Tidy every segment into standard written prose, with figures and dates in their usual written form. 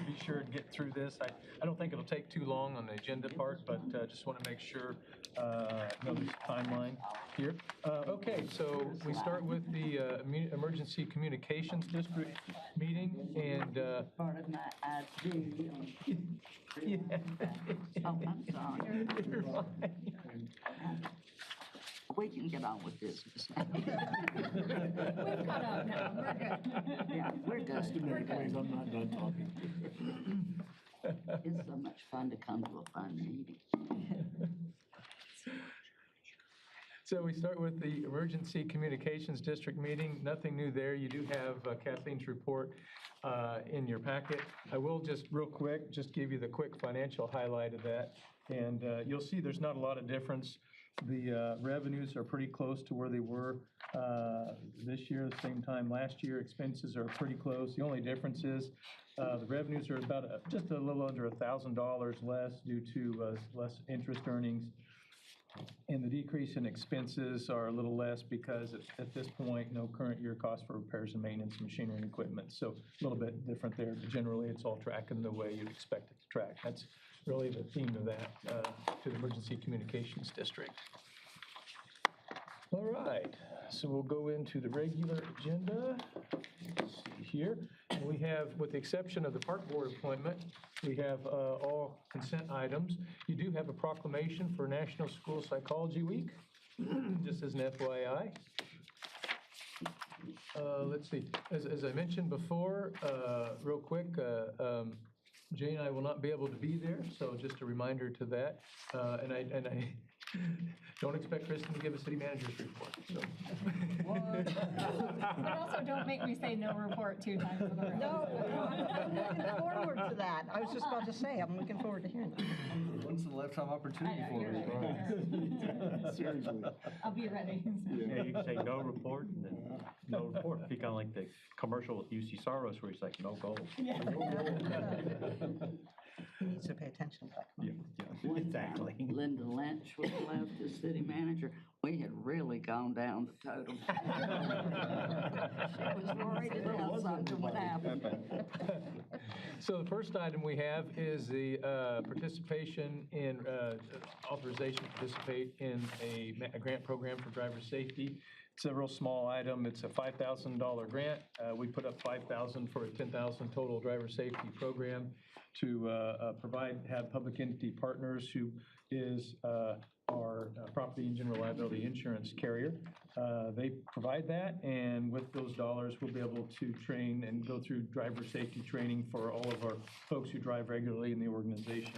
be sure and get through this. I don't think it'll take too long on the agenda part, but just want to make sure, know this timeline here. Okay, so we start with the Emergency Communications District meeting, and Part of my ID. yeah. Oh, I'm sorry. You're fine. We can get on with business. We've caught up now, we're good. Yeah, we're Just a good. minute, please, I'm not done talking. It's so much fun to come to a fun meeting. So we start with the Emergency Communications District meeting. Nothing new there. You do have Kathleen's report in your packet. I will just real quick, just give you the quick financial highlight of that. And you'll see there's not a lot of difference. The revenues are pretty close to where they were this year, the same time last year. Expenses are pretty close. The only difference is the revenues are about just a little under $1,000 less due to less interest earnings. And the decrease in expenses are a little less because at this point, no current year cost for repairs and maintenance, machinery and equipment. So a little bit different there, but generally it's all tracking the way you'd expect it to track. That's really the theme of that to the Emergency Communications District. All right, so we'll go into the regular agenda. Let's see here. And we have, with the exception of the park board appointment, we have all consent items. You do have a proclamation for National School Psychology Week, just as an FYI. Let's see, as I mentioned before, real quick, Jane and I will not be able to be there, so just a reminder to that. And I don't expect Kristen to give a city manager's report. So. But also don't make me say no report 2 times in a row. No, I'm looking forward to that. I was just about to say, I'm looking forward to hearing that. Once in a lifetime opportunity I know, for you're me. right. Seriously. I'll be ready. Yeah, you can say no report and then no report. Be kind of like the commercial with UC Soros where he's like, no goals. He needs to pay attention to that. Yeah, exactly. Linda Lynch was left as city manager. We had really gone down the totem. She was worried that something would happen. So the first item we have is the participation in, authorization to participate in a grant program for driver safety. It's a real small item. It's a $5,000 grant. We put up $5,000 for a $10,000 total driver safety program to have public entity partners who is our property and general liability insurance carrier. They provide that, and with those dollars, we'll be able to train and go through driver safety training for all of our folks who drive regularly in the organization.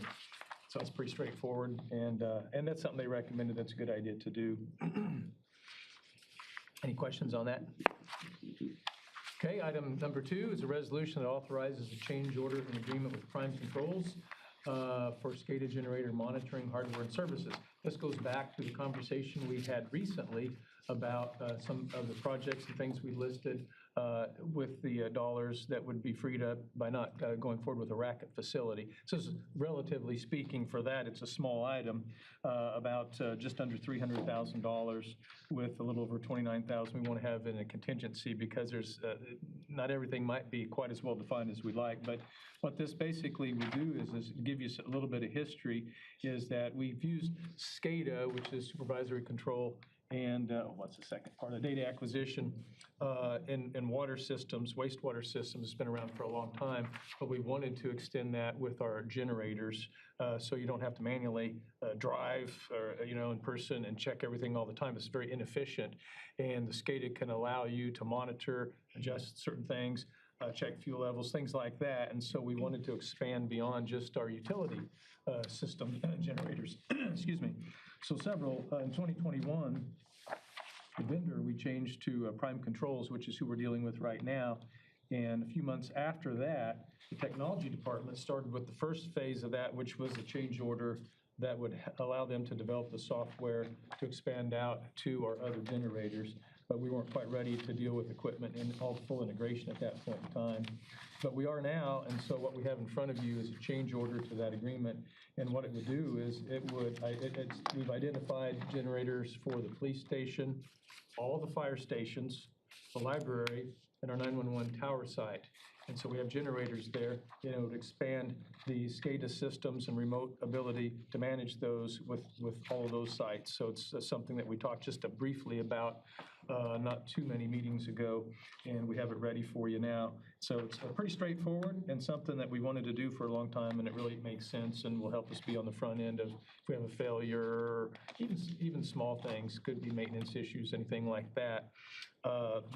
So it's pretty straightforward, and that's something they recommended. That's a good idea to do. Any questions on that? Okay, item number 2 is a resolution that authorizes a change order in agreement with Prime Controls for SCADA generator monitoring hardware and services. This goes back to the conversation we had recently about some of the projects and things we listed with the dollars that would be freed up by not going forward with a racket facility. So relatively speaking for that, it's a small item, about just under $300,000 with a little over $29,000 we want to have in a contingency because there's not everything might be quite as well defined as we like. But what this basically would do is give you a little bit of history, is that we've used SCADA, which is supervisory control, and what's the second part? The data acquisition in water systems, wastewater systems. It's been around for a long time, but we wanted to extend that with our generators so you don't have to manually drive or, in person and check everything all the time. It's very inefficient, and the SCADA can allow you to monitor, adjust certain things, check fuel levels, things like that. And so we wanted to expand beyond just our utility system generators. Excuse me. So several, in 2021, the vendor we changed to Prime Controls, which is who we're dealing with right now. And a few months after that, the technology department started with the first phase of that, which was a change order that would allow them to develop the software to expand out to our other generators. But we weren't quite ready to deal with equipment and all the full integration at that point in time. But we are now, and so what we have in front of you is a change order to that agreement. And what it would do is we've identified generators for the police station, all the fire stations, the library, and our 911 tower site. And so we have generators there, to expand the SCADA systems and remote ability to manage those with all of those sites. So it's something that we talked just briefly about not too many meetings ago, and we have it ready for you now. So it's pretty straightforward and something that we wanted to do for a long time, and it really makes sense and will help us be on the front end of if we have a failure, even small things, could be maintenance issues, anything like that.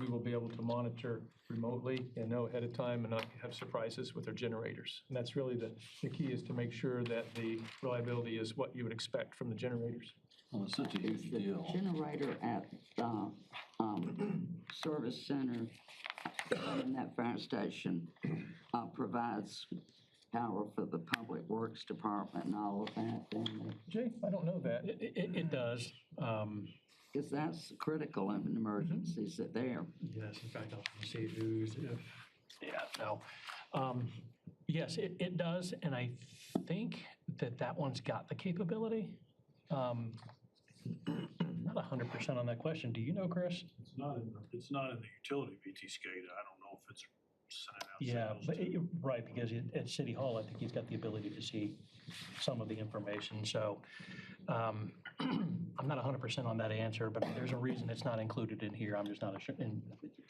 We will be able to monitor remotely and know ahead of time and not have surprises with our generators. And that's really the key, is to make sure that the reliability is what you would expect from the generators. Well, it's such a Is huge the deal. generator at the service center in that fire station provides power for the Public Works Department and all of that down there? Jay, I don't know that. It does. Because that's critical in emergencies that there. Yes, in fact, I'll see who's, yes, it does, and I think that one's got the capability. Not 100% on that question. Do you know, Chris? It's not in the utility VT SCADA. I don't know if it's sending out Yeah, signals but to- right, because at City Hall, I think he's got the ability to see some of the information. So I'm not 100% on that answer, but there's a reason it's not included in here. I'm just not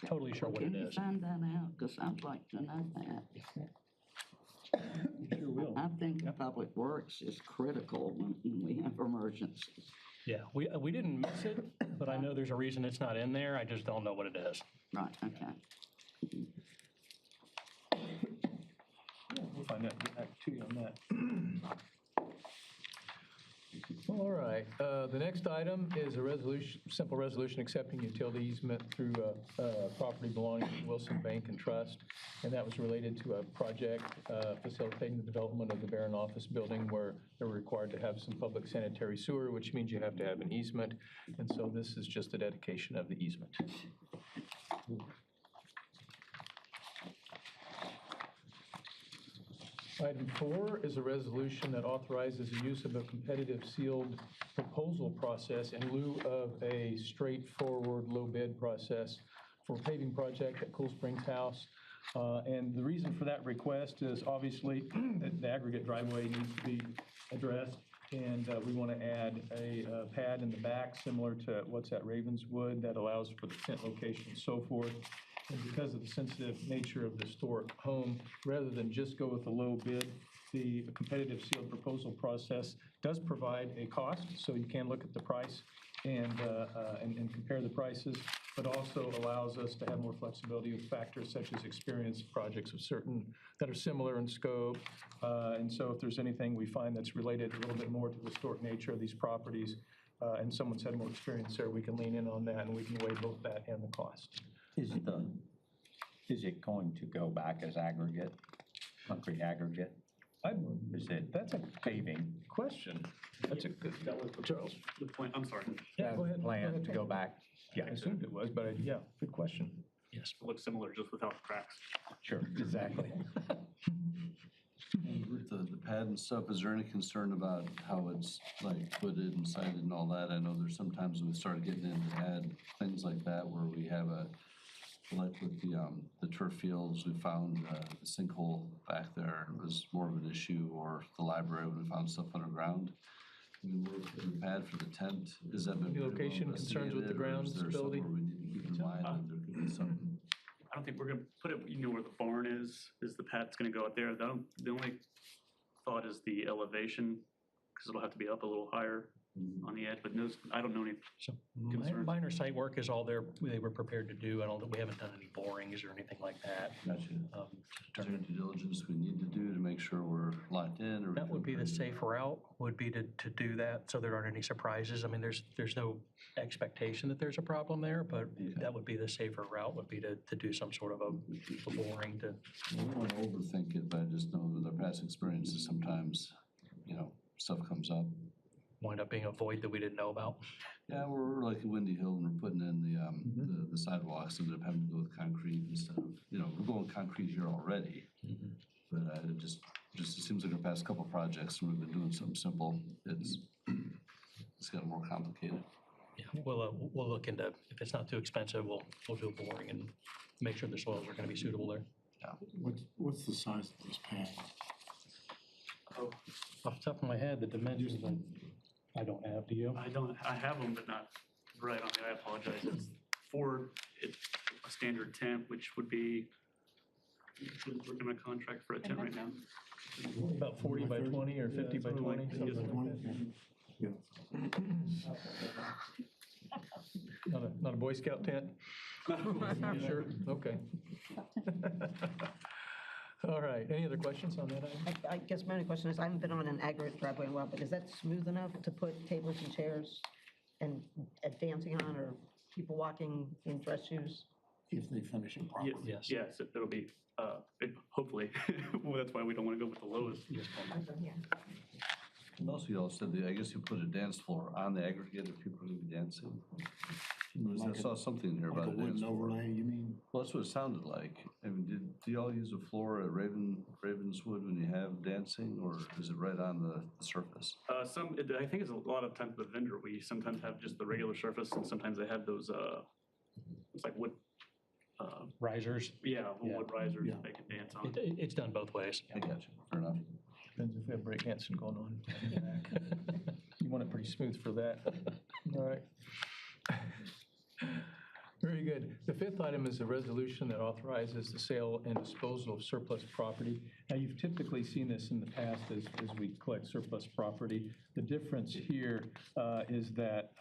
totally sure what it Can you is. find that out? Because I'd like to know that. Sure will. I think Public Works is critical when we have emergencies. Yeah, we didn't miss it, but I know there's a reason it's not in there. I just don't know what it is. Right, okay. We'll find out, get back to you on that. All right, the next item is a resolution, simple resolution accepting utility easement through property belonging to Wilson Bank and Trust. And that was related to a project facilitating the development of the Barron office building, where they were required to have some public sanitary sewer, which means you have to have an easement. And so this is just a dedication of the easement. Item 4 is a resolution that authorizes the use of a competitive sealed proposal process in lieu of a straightforward low bid process for a paving project at Cool Springs House. And the reason for that request is obviously that the aggregate driveway needs to be addressed, and we want to add a pad in the back similar to what's at Ravenswood that allows for the tent location and so forth. And because of the sensitive nature of the historic home, rather than just go with a low bid, the competitive sealed proposal process does provide a cost, so you can look at the price and compare the prices, but also allows us to have more flexibility with factors such as experience projects of certain that are similar in scope. And so if there's anything we find that's related a little bit more to the historic nature of these properties, and someone's had more experience there, we can lean in on that, and we can weigh both that and the cost. Is it going to go back as aggregate, concrete aggregate? Is it That's a paving? question. That's a good, Charles. The point, I'm sorry, Yeah, go ahead. Plan to go back? Yeah, I assumed it was, but yeah, good question. Yes. it looks similar just without the cracks. Sure, exactly. And with the pad and stuff, is there any concern about how it's like footed and sided and all that? I know there's sometimes we started getting into add things like that where we have like with the turf fields, we found the sinkhole back there was more of an issue, or the library when we found stuff underground. I mean, we're the pad for the tent, is that been Any very well location concerns with the investigated, or ground is there stability? somewhere we need to keep in mind that there could be something? I don't think we're gonna put it, where the barn is the pad's gonna go out there. The only thought is the elevation, because it'll have to be up a little higher on the edge, but no, I don't know any. So Concerns? minor site work is all they were prepared to do. We haven't done any borings or anything like that. Gotcha. Is there any due diligence we need to do to make sure we're locked in, or? That would be the safe route, would be to do that, so there aren't any surprises. I mean, there's no expectation that there's a problem there, but that would be the safer route, would be to do some sort of a boring to. I don't want to overthink it, but I just know with our past experiences, sometimes, stuff comes up. Wind up being a void that we didn't know about. Yeah, we're like at Windy Hill and we're putting in the sidewalks, and ended up having to go with concrete instead of, we're going concrete here already. But it just it seems like our past couple projects, when we've been doing something simple, it's gotten more complicated. Yeah, we'll look into, if it's not too expensive, we'll do a boring and make sure the soils are gonna be suitable there. What's the size of this pad? Off the top of my head, the dimensions, I don't have, do you? I have them, but not right on there. I apologize. It's a standard tent, which would be, we're in a contract for a tent right now. About 40 by 20 or 50 by 20, something like that. Yeah. Not a Boy Scout tent? You sure? Okay. All right, any other questions on that item? I guess my only question is, I haven't been on an aggregate driveway in a while, but is that smooth enough to put tables and chairs and dancing on, or people walking in dress shoes? If they finish it properly. Yes. Yes, it'll be, hopefully. Well, that's why we don't want to go with the lowest. And also, you all said that, I guess you put a dance floor on the aggregate if people are going to be dancing. I saw something here Like about a a dance wooden floor. overlay, you mean? Well, that's what it sounded like. I mean, do y'all use a floor at Ravenswood when you have dancing, or is it right on the surface? I think it's a lot of times the vendor, we sometimes have just the regular surface, and sometimes they have those, it's like wood, Risers, wood risers Yeah. that they can dance on. it's done both ways. I got you, fair enough. Depends if we have breakdancing going on. You want it pretty smooth for that. All right. Very good. The fifth item is a resolution that authorizes the sale and disposal of surplus property. Now, you've typically seen this in the past as we collect surplus property. The difference here is that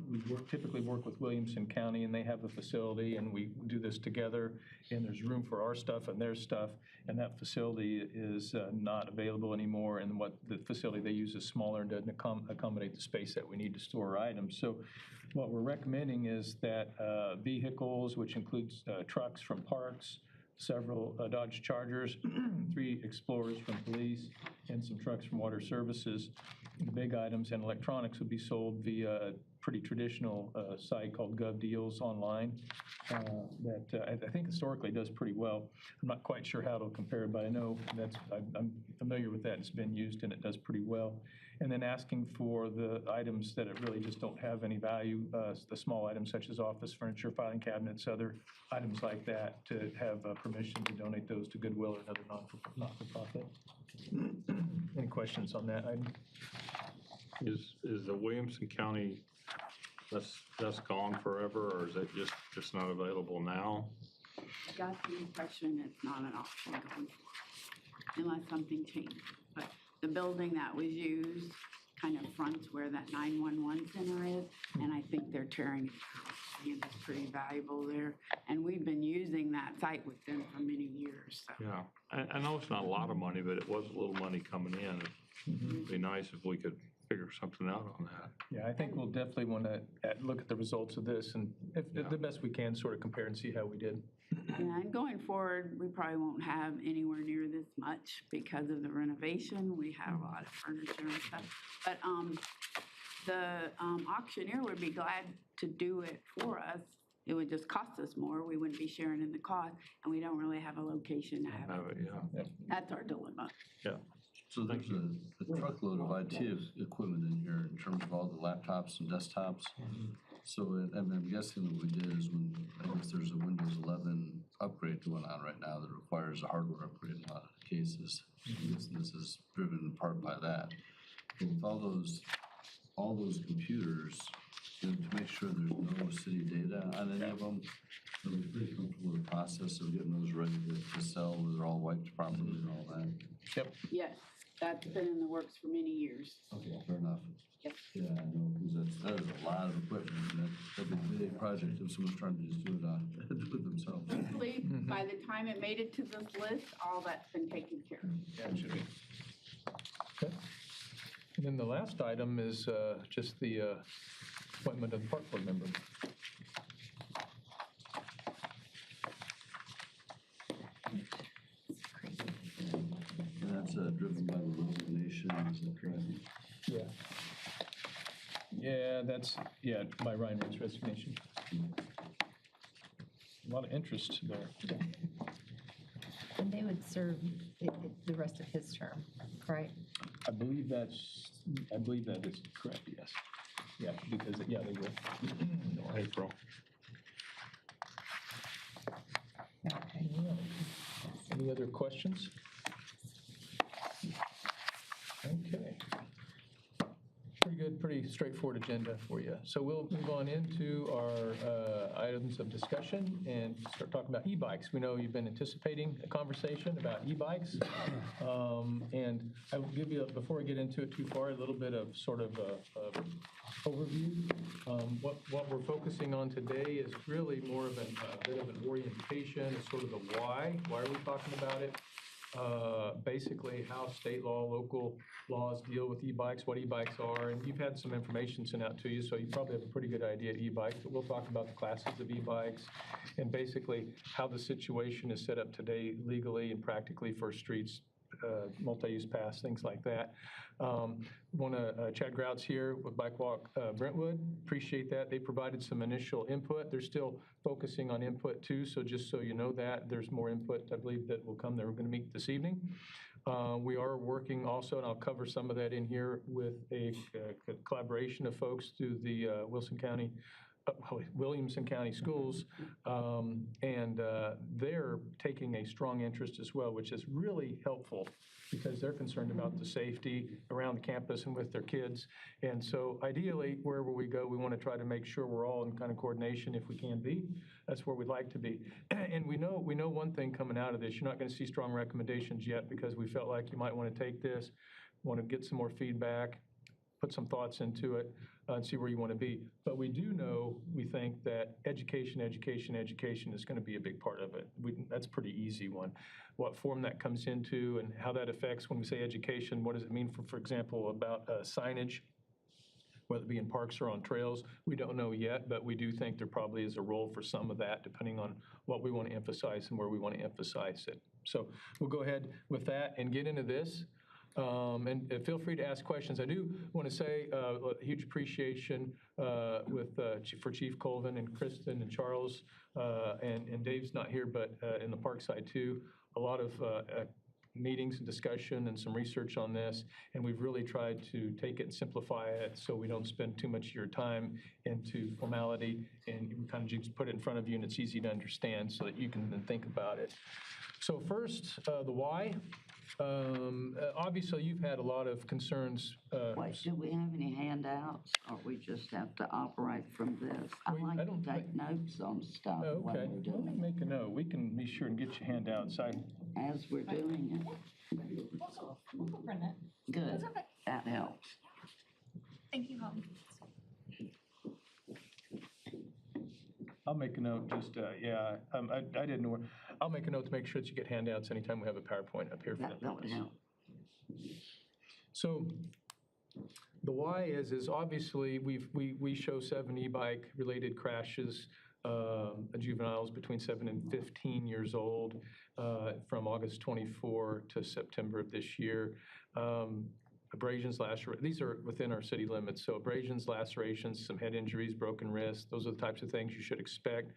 we typically work with Williamson County, and they have a facility, and we do this together, and there's room for our stuff and their stuff, and that facility is not available anymore, and what the facility they use is smaller and doesn't accommodate the space that we need to store our items. So what we're recommending is that vehicles, which includes trucks from parks, several Dodge Chargers, 3 Explorers from police, and some trucks from water services, the big items, and electronics would be sold via a pretty traditional site called GovDeals online that I think historically does pretty well. I'm not quite sure how it'll compare, but I know I'm familiar with that. It's been used and it does pretty well. And then asking for the items that it really just don't have any value, the small items such as office furniture, filing cabinets, other items like that, to have permission to donate those to Goodwill or another not-for-profit. Any questions on that item? Is the Williamson County, that's gone forever, or is it just not available now? I got the impression it's not an option going forward, unless something changed. But the building that was used kind of fronts where that 911 center is, and I think they're tearing it down. I think it's pretty valuable there, and we've been using that site with them for many years, so. Yeah, I know it's not a lot of money, but it was a little money coming in. It'd be nice if we could figure something out on that. Yeah, I think we'll definitely want to look at the results of this, and if the best we can, sort of compare and see how we did. Yeah, and going forward, we probably won't have anywhere near this much because of the renovation. We have a lot of furniture and stuff. But the auctioneer would be glad to do it for us. It would just cost us more. We wouldn't be sharing in the cost, and we don't really have a location to have it. Yeah. That's our dilemma. Yeah. So there's a truckload of IT equipment in here in terms of all the laptops and desktops. So I'm guessing what we did is I guess there's a Windows 11 upgrade going on right now that requires a hardware upgrade in a lot of cases. I'm guessing this is driven in part by that. But with all those computers, and to make sure there's no city data on any of them, so we're pretty comfortable with the process of getting those ready to sell, where they're all wiped properly and all that. Yep. Yes, that's been in the works for many years. Okay, fair enough. Yep. Yeah, I know, because that is a lot of equipment, and that'd be a big project if someone's trying to just do it themselves. Hopefully, by the time it made it to this list, all that's been taken care of. Yeah, it should be. Okay. And then the last item is just the appointment of the park board member. And that's driven by the resignation, is that correct? Yeah. Yeah, by Ryan Ray's resignation. A lot of interest there. And they would serve the rest of his term, right? I believe that is correct, yes. Yeah, because, they will. April. Okay. Any other questions? Okay. Pretty good, pretty straightforward agenda for you. So we'll move on into our items of discussion and start talking about e-bikes. We know you've been anticipating a conversation about e-bikes. And I will give you, before I get into it too far, a little bit of sort of a overview. What we're focusing on today is really more of a bit of an orientation, it's sort of the why. Why are we talking about it? Basically how state law, local laws deal with e-bikes, what e-bikes are, and you've had some information sent out to you, so you probably have a pretty good idea of e-bikes, but we'll talk about the classes of e-bikes and basically how the situation is set up today legally and practically for streets, multi-use paths, things like that. Chad Grout's here with Bike Walk Brentwood. Appreciate that. They provided some initial input. They're still focusing on input too, so just so you know that, there's more input, I believe, that will come. They're going to meet this evening. We are working also, and I'll cover some of that in here, with a collaboration of folks through the Williamson County Schools, and they're taking a strong interest as well, which is really helpful because they're concerned about the safety around the campus and with their kids. And so ideally, wherever we go, we want to try to make sure we're all in kind of coordination if we can be. That's where we'd like to be. And we know one thing coming out of this, you're not going to see strong recommendations yet because we felt like you might want to take this, want to get some more feedback, put some thoughts into it, and see where you want to be. But we do know, we think that education is going to be a big part of it. That's a pretty easy one. What form that comes into and how that affects, when we say education, what does it mean for example, about signage, whether it be in parks or on trails? We don't know yet, but we do think there probably is a role for some of that, depending on what we want to emphasize and where we want to emphasize it. So we'll go ahead with that and get into this. And feel free to ask questions. I do want to say a huge appreciation for Chief Colvin and Kristen and Charles, and Dave's not here, but in the park side too. A lot of meetings and discussion and some research on this, and we've really tried to take it and simplify it so we don't spend too much of your time into formality, and we kind of just put it in front of you and it's easy to understand so that you can then think about it. So first, the why. Obviously, you've had a lot of concerns. Wait, do we have any handouts, or we just have to operate from this? I like to take notes on stuff while Okay, we're let doing me it, make a note. We can be sure and get you handouts. as we're doing it. We'll go print it. Good, That's okay. that helps. Thank you, Holly. I'll make a note, just, I didn't know. I'll make a note to make sure that you get handouts anytime we have a PowerPoint up here for That would help. So the why is obviously we show 7 e-bike related crashes, juveniles between 7 and 15 years old, from August 24 to September of this year. Abrasions, lacerations, these are within our city limits. So abrasions, lacerations, some head injuries, broken wrists, those are the types of things you should expect.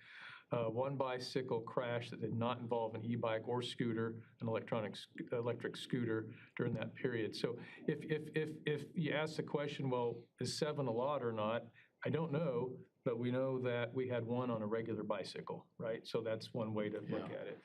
One bicycle crash that did not involve an e-bike or scooter, an electric scooter during that period. So if you ask the question, well, is 7 a lot or not? I don't know, but we know that we had 1 on a regular bicycle, right? So that's one way to look at it.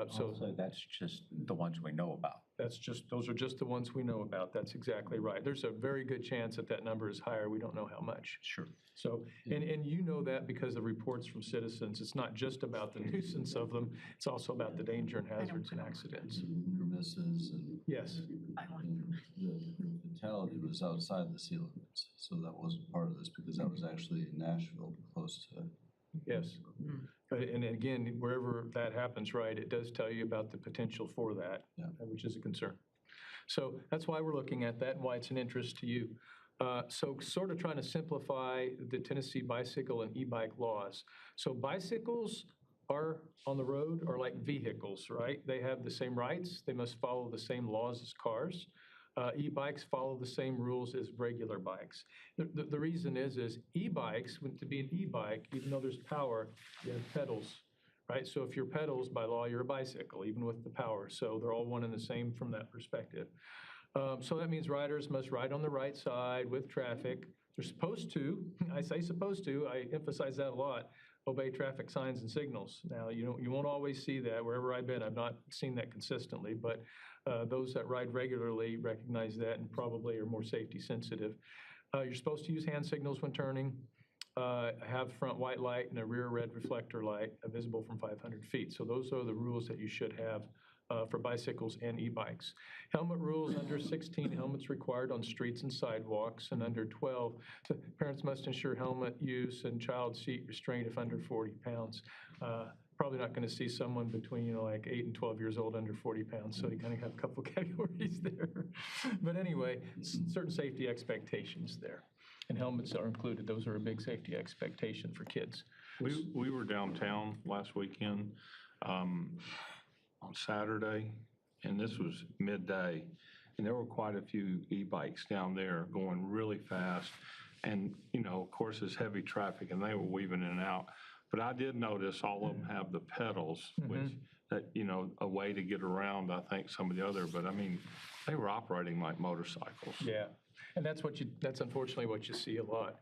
So that's just the ones we know about. Those are just the ones we know about. That's exactly right. There's a very good chance that that number is higher. We don't know how much. Sure. So, and you know that because of reports from citizens. It's not just about the nuisance of them. It's also about the danger and hazards and accidents. Near misses and. Yes. And the fatality was outside the city limits, so that wasn't part of this because that was actually in Nashville, close to. Yes. And again, wherever that happens, right, it does tell you about the potential for that, which is a concern. So that's why we're looking at that and why it's an interest to you. So sort of trying to simplify the Tennessee bicycle and e-bike laws. So bicycles are on the road are like vehicles, right? They have the same rights. They must follow the same laws as cars. E-bikes follow the same rules as regular bikes. The reason is e-bikes, to be an e-bike, even though there's power, you have pedals, right? So if you're pedals, by law, you're a bicycle, even with the power. So they're all one and the same from that perspective. So that means riders must ride on the right side with traffic. They're supposed to, I say supposed to, I emphasize that a lot. obey traffic signs and signals. Now, you won't always see that. Wherever I've been, I've not seen that consistently, but those that ride regularly recognize that and probably are more safety sensitive. You're supposed to use hand signals when turning, have front white light and a rear red reflector light visible from 500 feet. So those are the rules that you should have for bicycles and e-bikes. Helmet rules: under 16, helmets required on streets and sidewalks, and under 12, so parents must ensure helmet use and child seat restraint if under 40 pounds. Probably not going to see someone between, like 8 and 12 years old under 40 pounds, so you kind of have a couple categories there. But anyway, certain safety expectations there. And helmets are included. Those are a big safety expectation for kids. We were downtown last weekend on Saturday, and this was midday, and there were quite a few e-bikes down there going really fast. And, of course, it's heavy traffic, and they were weaving in and out. But I did notice all of them have the pedals, which, a way to get around, I think, some of the other. But, I mean, they were operating like motorcycles. Yeah, and that's unfortunately what you see a lot.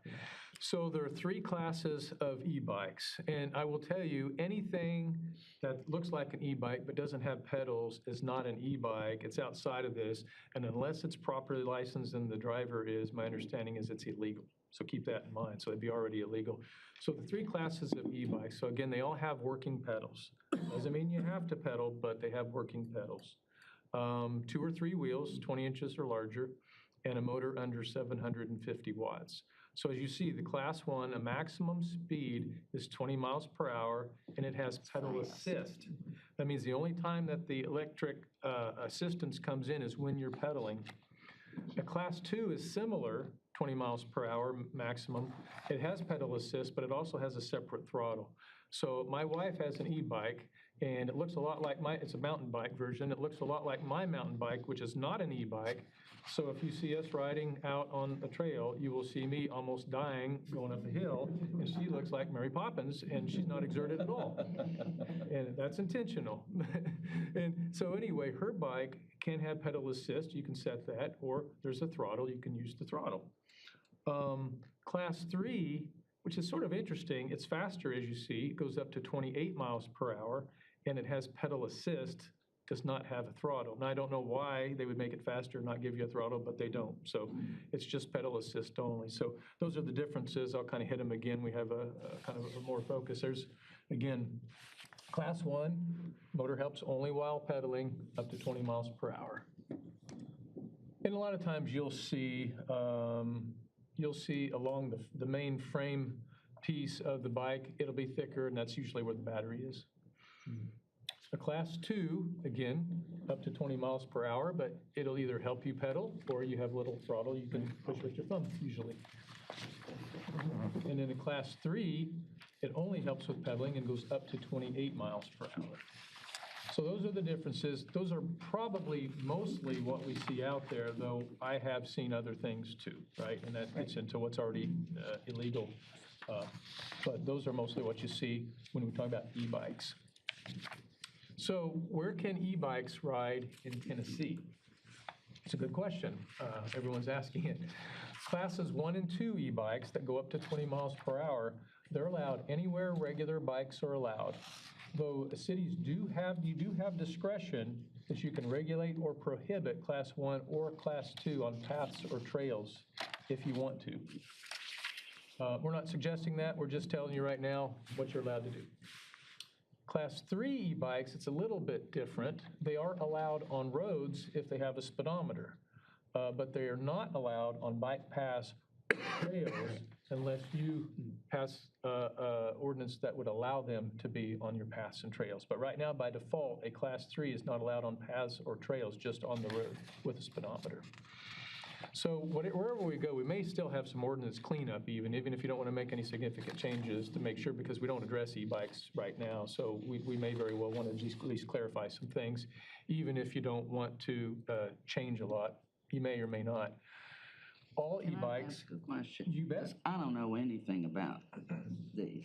So there are 3 classes of e-bikes, and I will tell you, anything that looks like an e-bike but doesn't have pedals is not an e-bike. It's outside of this, and unless it's properly licensed and the driver is, my understanding is it's illegal. So keep that in mind. So it'd be already illegal. So the 3 classes of e-bikes, so again, they all have working pedals. Doesn't mean you have to pedal, but they have working pedals. 2 or 3 wheels, 20 inches or larger, and a motor under 750 watts. So as you see, the Class 1, a maximum speed is 20 miles per hour, and it has pedal assist. That means the only time that the electric assistance comes in is when you're pedaling. A Class 2 is similar, 20 miles per hour maximum. It has pedal assist, but it also has a separate throttle. So my wife has an e-bike, and it looks a lot like it's a mountain bike version. It looks a lot like my mountain bike, which is not an e-bike. So if you see us riding out on the trail, you will see me almost dying going up the hill, and she looks like Mary Poppins, and she's not exerted at all. And that's intentional. And so anyway, her bike can have pedal assist. You can set that, or there's a throttle. You can use the throttle. Class 3, which is sort of interesting, it's faster, as you see. It goes up to 28 miles per hour, and it has pedal assist, does not have a throttle. Now, I don't know why they would make it faster and not give you a throttle, but they don't. So it's just pedal assist only. So those are the differences. I'll kind of hit them again. We have a kind of a more focus. There's, again, Class 1, motor helps only while pedaling, up to 20 miles per hour. And a lot of times you'll see along the main frame piece of the bike, it'll be thicker, and that's usually where the battery is. A Class 2, again, up to 20 miles per hour, but it'll either help you pedal or you have a little throttle you can push with your thumb, usually. And in a Class 3, it only helps with pedaling and goes up to 28 miles per hour. So those are the differences. Those are probably mostly what we see out there, though I have seen other things too, right? And that gets into what's already illegal. But those are mostly what you see when we talk about e-bikes. So where can e-bikes ride in Tennessee? It's a good question. Everyone's asking it. Classes 1 and 2 e-bikes that go up to 20 miles per hour, they're allowed anywhere regular bikes are allowed. Though cities you do have discretion that you can regulate or prohibit Class 1 or Class 2 on paths or trails if you want to. We're not suggesting that. We're just telling you right now what you're allowed to do. Class 3 e-bikes, it's a little bit different. They are allowed on roads if they have a speedometer, but they are not allowed on bike paths or trails unless you pass ordinance that would allow them to be on your paths and trails. But right now, by default, a Class 3 is not allowed on paths or trails, just on the road with a speedometer. So wherever we go, we may still have some ordinance cleanup even if you don't want to make any significant changes to make sure, because we don't address e-bikes right now. So we may very well want to at least clarify some things, even if you don't want to change a lot. You may or may not. All e-bikes. Can I ask a question? You bet. 'Cause I don't know anything about these.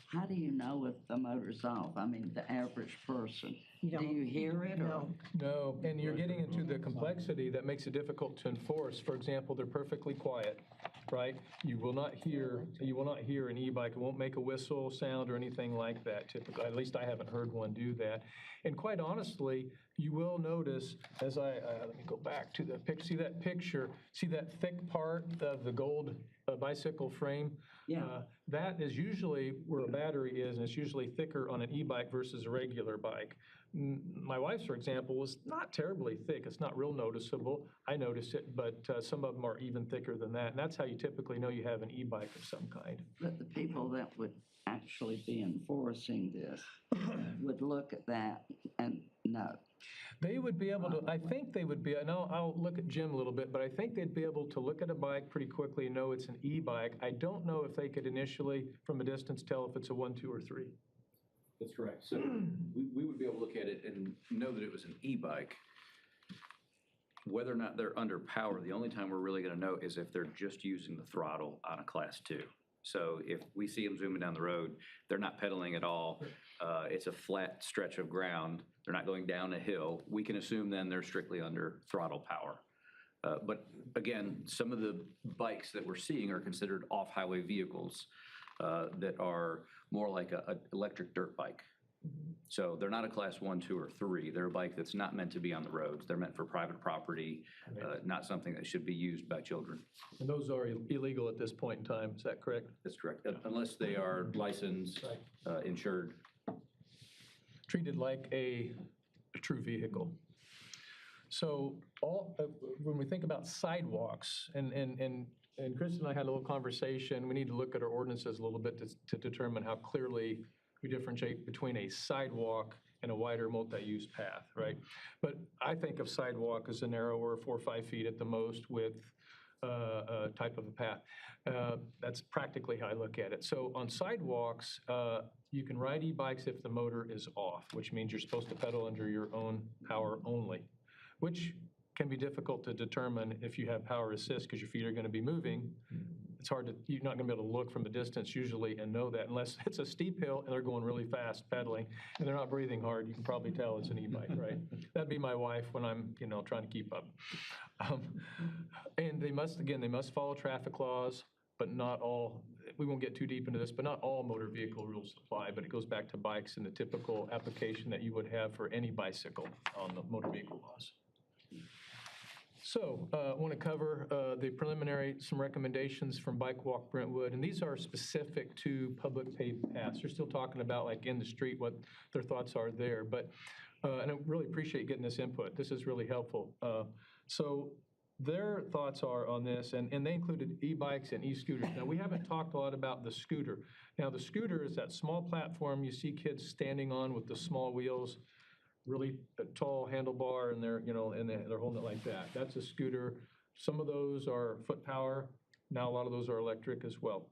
How do you know if the motor's off? I mean, the average person. You Do don't. you hear it or? No. No, and you're getting into the complexity that makes it difficult to enforce. For example, they're perfectly quiet, right? You will not hear an e-bike. It won't make a whistle sound or anything like that typically. At least I haven't heard one do that. And quite honestly, you will notice as let me go back to the picture. See that thick part of the gold bicycle frame? Yeah. That is usually where a battery is, and it's usually thicker on an e-bike versus a regular bike. My wife's, for example, was not terribly thick. It's not real noticeable. I noticed it, but some of them are even thicker than that. And that's how you typically know you have an e-bike of some kind. But the people that would actually be enforcing this would look at that and know. They would be able to, I think they would be, and I'll look at Jim a little bit, but I think they'd be able to look at a bike pretty quickly and know it's an e-bike. I don't know if they could initially, from a distance, tell if it's a 1, 2, or 3. That's correct. So we would be able to look at it and know that it was an e-bike. Whether or not they're under power, the only time we're really going to know is if they're just using the throttle on a Class 2. So if we see them zooming down the road, they're not pedaling at all. It's a flat stretch of ground. They're not going down a hill. We can assume then they're strictly under throttle power. But again, some of the bikes that we're seeing are considered off-highway vehicles that are more like an electric dirt bike. So they're not a Class 1, 2, or 3. They're a bike that's not meant to be on the roads. They're meant for private property, not something that should be used by children. And those are illegal at this point in time, is that correct? That's correct, unless they are licensed, insured. Treated like a true vehicle. So when we think about sidewalks, and Chris and I had a little conversation, we need to look at our ordinances a little bit to determine how clearly we differentiate between a sidewalk and a wider multi-use path, right? But I think of sidewalk as a narrower 4 or 5 feet at the most with a type of a path. That's practically how I look at it. So on sidewalks, you can ride e-bikes if the motor is off, which means you're supposed to pedal under your own power only, which can be difficult to determine if you have power assist because your feet are going to be moving. It's hard to, you're not going to be able to look from a distance usually and know that unless it's a steep hill and they're going really fast pedaling and they're not breathing hard. You can probably tell it's an e-bike, right? That'd be my wife when I'm, trying to keep up. And they must follow traffic laws, but not all, we won't get too deep into this, but not all motor vehicle rules apply, but it goes back to bikes and the typical application that you would have for any bicycle on the motor vehicle laws. So I want to cover the preliminary, some recommendations from Bike Walk Brentwood, and these are specific to public paved paths. They're still talking about like in the street, what their thoughts are there, but, and I really appreciate getting this input. This is really helpful. So their thoughts are on this, and they included e-bikes and e-scooters. Now, we haven't talked a lot about the scooter. Now, the scooter is that small platform you see kids standing on with the small wheels, really tall handlebar, and they're holding it like that. That's a scooter. Some of those are foot power. Now a lot of those are electric as well.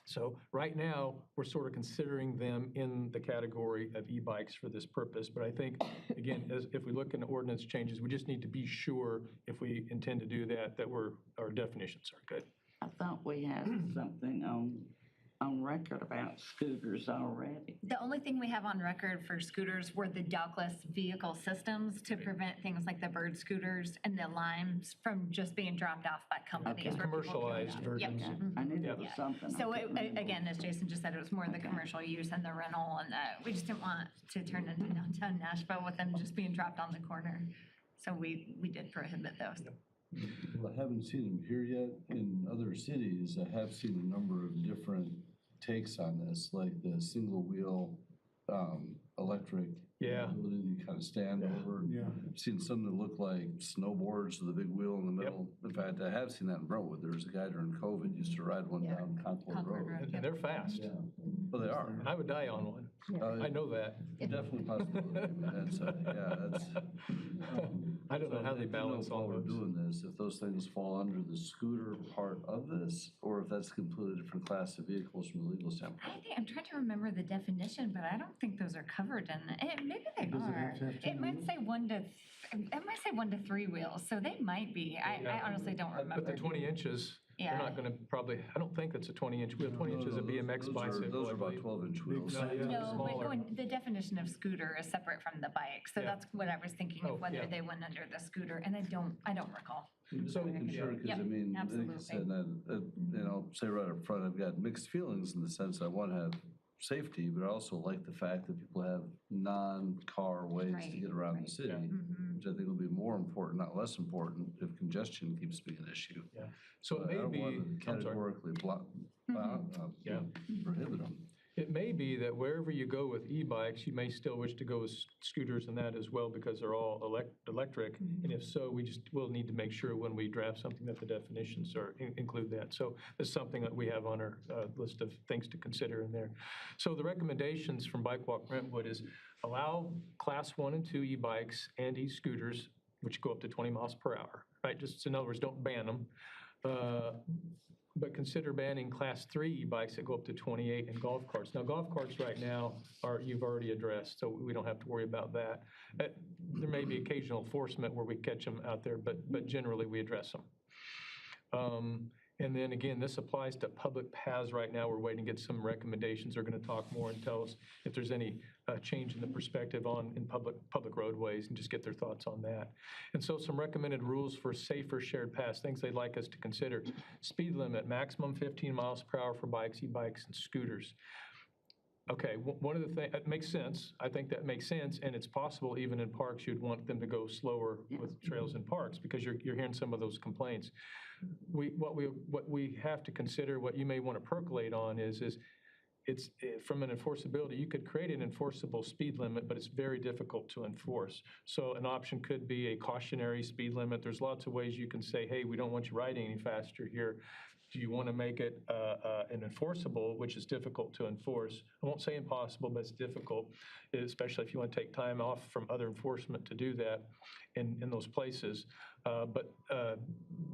So right now, we're sort of considering them in the category of e-bikes for this purpose. But I think, again, if we look into ordinance changes, we just need to be sure if we intend to do that, our definitions are good. I thought we had something on record about scooters already. The only thing we have on record for scooters were the dockless vehicle systems to prevent things like the bird scooters and the limes from just being dropped off by companies. Okay. where people can Commercialized Yep. versions. I knew there Yep. was something. So I couldn't remember. again, as Jason just said, it was more the commercial use and the rental, and we just didn't want to turn into downtown Nashville with them just being dropped on the corner. So we did prohibit those. Well, I haven't seen them here yet. In other cities, I have seen a number of different takes on this, like the single wheel electric. Yeah. Ability to kind of stand over. Yeah. I've seen some that look like snowboards with a big wheel in the middle. In fact, I have seen that in Brentwood. There was a guy during COVID used to ride one down Concord Concord Road. Road. And they're fast. Yeah, well, they are. I would die on one. I know that. Definitely possibility. That's, that's. I don't know how they balance all While we're those. doing this, if those things fall under the scooter part of this, or if that's a completely different class of vehicles from a legal standpoint. I'm trying to remember the definition, but I don't think those are covered in it. Maybe they Does it are. have to have two It might say 1 to 3 wheels, so they might be. I honestly don't But remember. the 20 inches Yeah. They're not gonna probably, I don't think it's a 20-inch wheel. 20 inches is a BMX bicycle, Those I are about believe. 12-inch wheels. No, yeah, No, but smaller. going, the definition of scooter is separate from the bike, so Yeah. that's what I was thinking Oh, of, whether yeah. they went under the scooter, and I don't recall. I'm just So- making sure, because Yep, I mean, like I absolutely. said, say right up front, I've got mixed feelings in the sense I want to have safety, but I also like the fact that people have non-car ways to Right, get around the right. city, Mhm. which I think will be more important, not less important, if congestion keeps being an issue. So But it I may don't be, want to I'm sorry. categorically Yeah. prohibit them. It may be that wherever you go with e-bikes, you may still wish to go with scooters and that as well, because they're all electric. And if so, we'll need to make sure when we draft something that the definitions include that. So it's something that we have on our list of things to consider in there. So the recommendations from Bike Walk Brentwood is allow Class 1 and 2 e-bikes and e-scooters, which go up to 20 miles per hour, right? Just in other words, don't ban them. But consider banning Class 3 e-bikes that go up to 28 and golf carts. Now, golf carts right now you've already addressed, so we don't have to worry about that. There may be occasional enforcement where we catch them out there, but generally we address them. And then again, this applies to public paths right now. We're waiting to get some recommendations. They're going to talk more and tell us if there's any change in the perspective in public roadways and just get their thoughts on that. And so some recommended rules for safer shared paths, things they'd like us to consider. Speed limit, maximum 15 miles per hour for bikes, e-bikes, and scooters. Okay, one of the things, that makes sense. I think that makes sense, and it's possible even in parks, you'd want them to go slower with trails in parks because you're hearing some of those complaints. What we have to consider, what you may want to percolate on is it's from an enforceability, you could create an enforceable speed limit, but it's very difficult to enforce. So an option could be a cautionary speed limit. There's lots of ways you can say, hey, we don't want you riding any faster here. Do you want to make it an enforceable, which is difficult to enforce? I won't say impossible, but it's difficult, especially if you want to take time off from other enforcement to do that in those places. But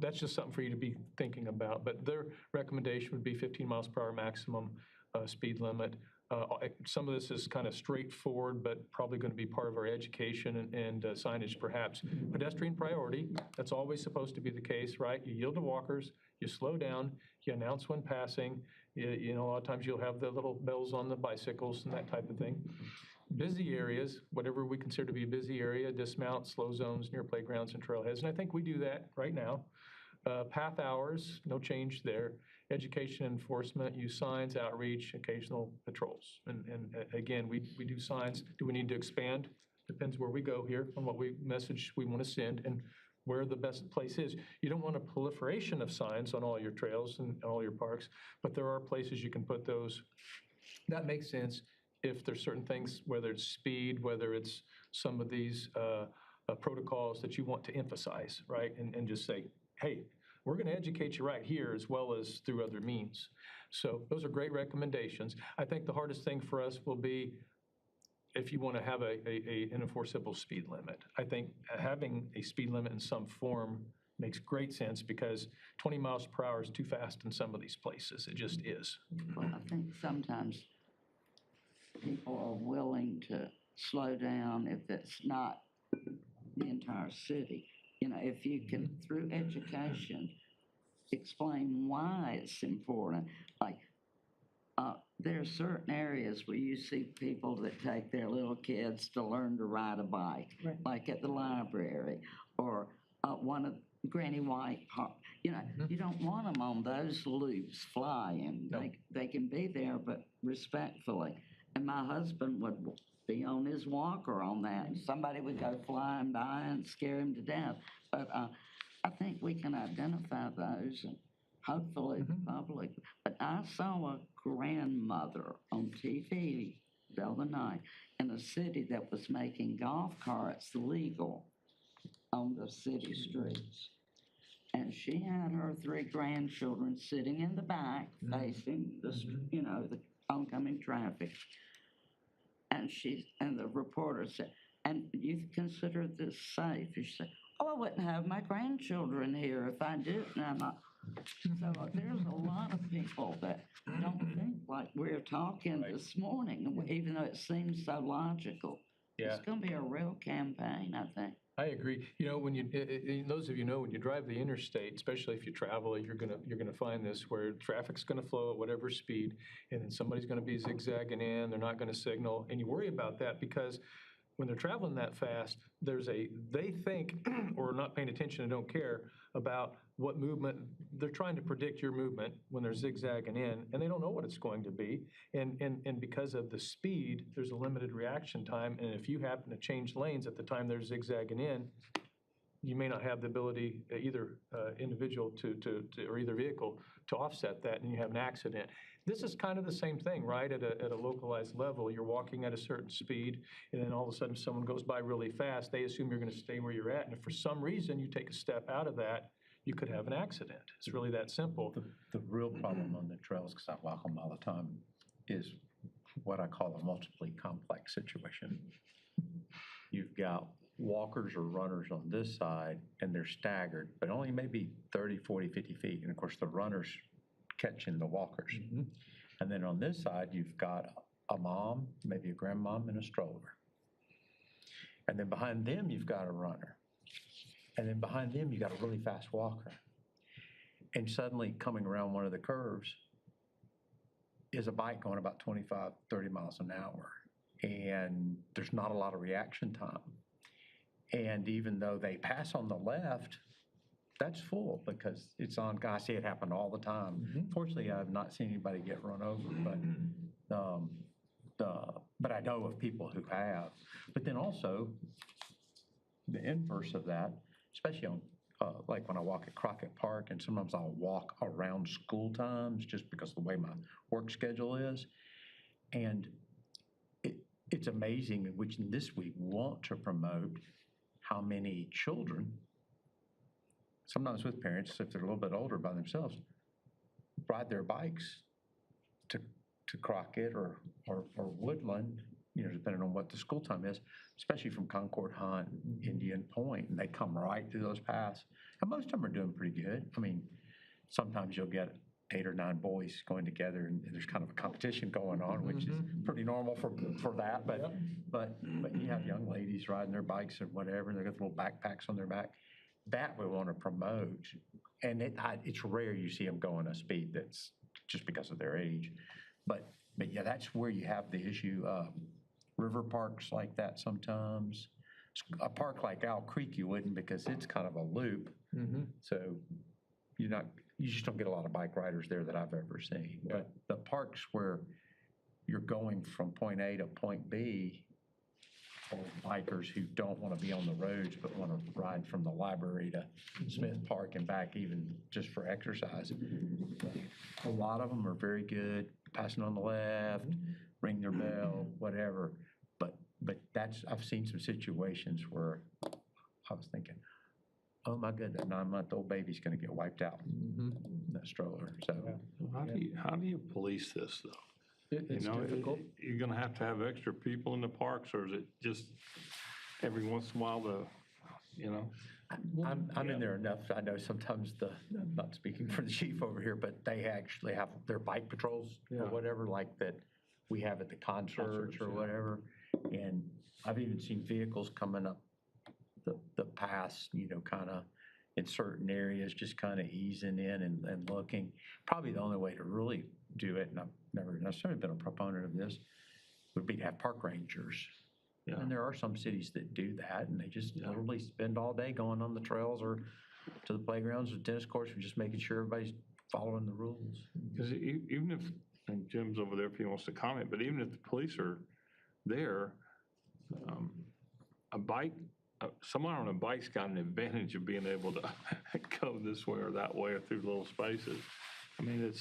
that's just something for you to be thinking about. But their recommendation would be 15 miles per hour maximum speed limit. Some of this is kind of straightforward, but probably going to be part of our education and signage perhaps. Pedestrian priority, that's always supposed to be the case, right? You yield to walkers, you slow down, you announce when passing. You know, a lot of times you'll have the little bells on the bicycles and that type of thing. Busy areas, whatever we consider to be a busy area, dismount, slow zones near playgrounds and trailheads. And I think we do that right now. Path hours, no change there. Education enforcement, use signs, outreach, occasional patrols. And again, we do signs. Do we need to expand? Depends where we go here on what message we want to send and where the best place is. You don't want a proliferation of signs on all your trails and all your parks, but there are places you can put those. That makes sense if there's certain things, whether it's speed, whether it's some of these protocols that you want to emphasize, right? And just say, hey, we're going to educate you right here as well as through other means. So those are great recommendations. I think the hardest thing for us will be if you want to have an enforceable speed limit. I think having a speed limit in some form makes great sense because 20 miles per hour is too fast in some of these places. It just is. Well, I think sometimes people are willing to slow down if it's not the entire city. You know, if you can, through education, explain why it's important. Like, there are certain areas where you see people that take their little kids to learn to ride a bike, Right. like at the library or one of Granny White Park. You know, you don't want them on those loops flying. No. They can be there, but respectfully. And my husband would be on his walker on that, and somebody would go flying by and scare him to death. But I think we can identify those and hopefully the public. But I saw a grandmother on TV the other night in a city that was making golf carts legal on the city streets. And she had her 3 grandchildren sitting in the back facing the, you know, the oncoming traffic. And the reporter said, and you consider this safe? She said, oh, I wouldn't have my grandchildren here if I didn't. So there's a lot of people that don't think like we're talking this morning, even though it seems so logical. Yeah. It's going to be a real campaign, I think. I agree. You know, when those of you know, when you drive the interstate, especially if you travel, you're gonna find this where traffic's gonna flow at whatever speed, and then somebody's gonna be zigzagging in, they're not gonna signal, and you worry about that because when they're traveling that fast, they think, or not paying attention and don't care about what movement, they're trying to predict your movement when they're zigzagging in, and they don't know what it's going to be. And because of the speed, there's a limited reaction time, and if you happen to change lanes at the time they're zigzagging in, you may not have the ability, either individual or either vehicle, to offset that, and you have an accident. This is kind of the same thing, right? At a localized level, you're walking at a certain speed, and then all of a sudden someone goes by really fast. They assume you're going to stay where you're at, and if for some reason you take a step out of that, you could have an accident. It's really that simple. The real problem on the trails, because I walk them all the time, is what I call a multiply complex situation. You've got walkers or runners on this side, and they're staggered, but only maybe 30, 40, 50 feet. And of course, the runners catching the walkers. Mm-hmm. And then on this side, you've got a mom, maybe a grandmom, and a stroller. And then behind them, you've got a runner. And then behind them, you got a really fast walker. And suddenly, coming around one of the curves is a bike going about 25, 30 miles an hour. And there's not a lot of reaction time. And even though they pass on the left, that's full because it's on, I see it happen all the time. Mm-hmm. Fortunately, I've not seen anybody get run over, but I know of people who have. But then also, the inverse of that, especially on, like when I walk at Crockett Park, and sometimes I'll walk around school times just because of the way my work schedule is. And it's amazing, which this we want to promote, how many children, sometimes with parents, if they're a little bit older by themselves, ride their bikes to Crockett or Woodland, depending on what the school time is, especially from Concord Hunt, Indian Point, and they come right through those paths. And most of them are doing pretty good. I mean, sometimes you'll get 8 or 9 boys going together, and there's kind of a competition going on, which is pretty normal for that. But you have young ladies riding their bikes or whatever, and they've got little backpacks on their back. That we want to promote, and it's rare you see them going a speed that's just because of their age. But yeah, that's where you have the issue. River parks like that sometimes. A park like Owl Creek you wouldn't, because it's kind of a loop. Mm-hmm. So you just don't get a lot of bike riders there that I've ever seen. Yeah. But the parks where you're going from point A to point B, or bikers who don't want to be on the roads but want to ride from the library to Smith Park and back, even just for exercise. A lot of them are very good, passing on the left, ring their bell, whatever. But I've seen some situations where I was thinking, oh my goodness, that 9-month-old baby's going to get wiped out in that stroller. So How do you police this, though? It's difficult. You're gonna have to have extra people in the parks, or is it just every once in a while I'm in there enough. I know sometimes I'm not speaking for the chief over here, but they actually have their bike patrols or whatever, like that we have at the concerts or whatever. And I've even seen vehicles coming up the pass, kind of in certain areas, just kind of easing in and looking. Probably the only way to really do it, and I've never necessarily been a proponent of this, would be to have park rangers. Yeah. And there are some cities that do that, and they just literally spend all day going on the trails or to the playgrounds or tennis courts and just making sure everybody's following the rules. Because even if, and Jim's over there if he wants to comment, but even if the police are there, someone on a bike's got an advantage of being able to go this way or that way or through little spaces. I mean,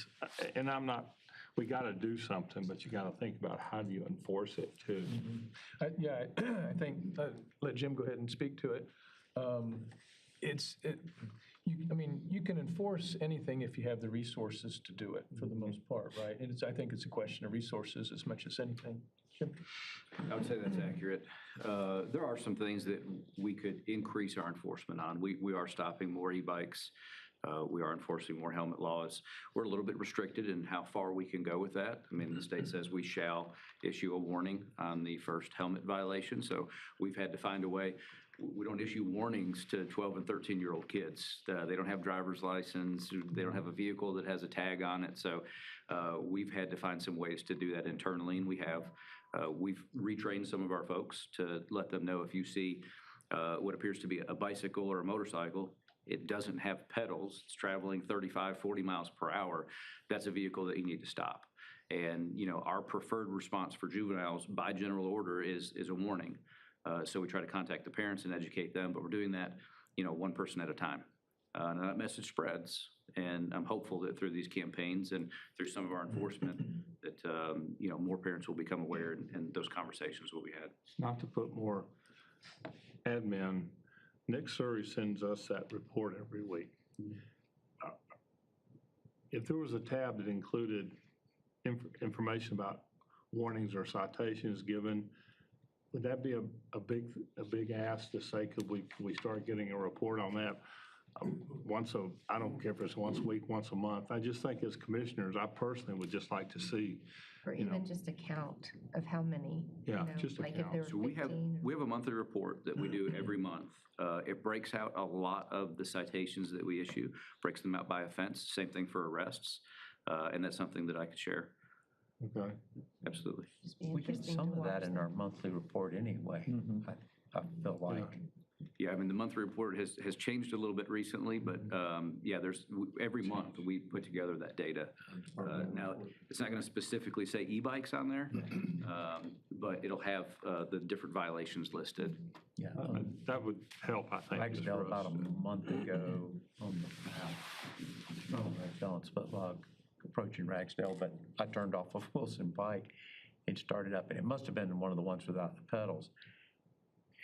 we got to do something, but you got to think about how do you enforce it too. I think, let Jim go ahead and speak to it. You can enforce anything if you have the resources to do it, for the most part, right? And I think it's a question of resources as much as anything. Jim? I would say that's accurate. There are some things that we could increase our enforcement on. We are stopping more e-bikes. We are enforcing more helmet laws. We're a little bit restricted in how far we can go with that. I mean, the state says we shall issue a warning on the first helmet violation, so we've had to find a way. we don't issue warnings to 12 and 13-year-old kids. They don't have driver's license, they don't have a vehicle that has a tag on it, so we've had to find some ways to do that internally, and we have. We've retrained some of our folks to let them know if you see what appears to be a bicycle or a motorcycle, it doesn't have pedals, it's traveling 35, 40 miles per hour, that's a vehicle that you need to stop. And, you know, our preferred response for juveniles by general order is a warning. So we try to contact the parents and educate them, but we're doing that, you know, one person at a time. And that message spreads, and I'm hopeful that through these campaigns and through some of our enforcement that, you know, more parents will become aware and those conversations will be had. Not to put more admin, Nick Surrey sends us that report every week. If there was a tab that included information about warnings or citations given, would that be a big ask to say, could we start getting a report on that? I don't care if it's once a week, once a month. I just think as commissioners, I personally would just like to see, Or you know, even just a count of how many, Yeah, you know, just a like if count. there were So we have 15. a monthly report that we do every month. It breaks out a lot of the citations that we issue, breaks them out by offense, same thing for arrests. And that's something that I could share. okay. Absolutely. Just be We get interesting some to of that watch in our monthly report anyway. I feel like. Yeah, I mean, the monthly report has changed a little bit recently, but yeah, every month we put together that data. Now, it's not going to specifically say e-bikes on there, but it'll have the different violations listed. Yeah. That would help, I think. just Ragsdale for about us. a month ago on the, Ragsdale and Sputlog, approaching Ragsdale, but I turned off of Wilson Pike and started up, and it must have been one of the ones without the pedals.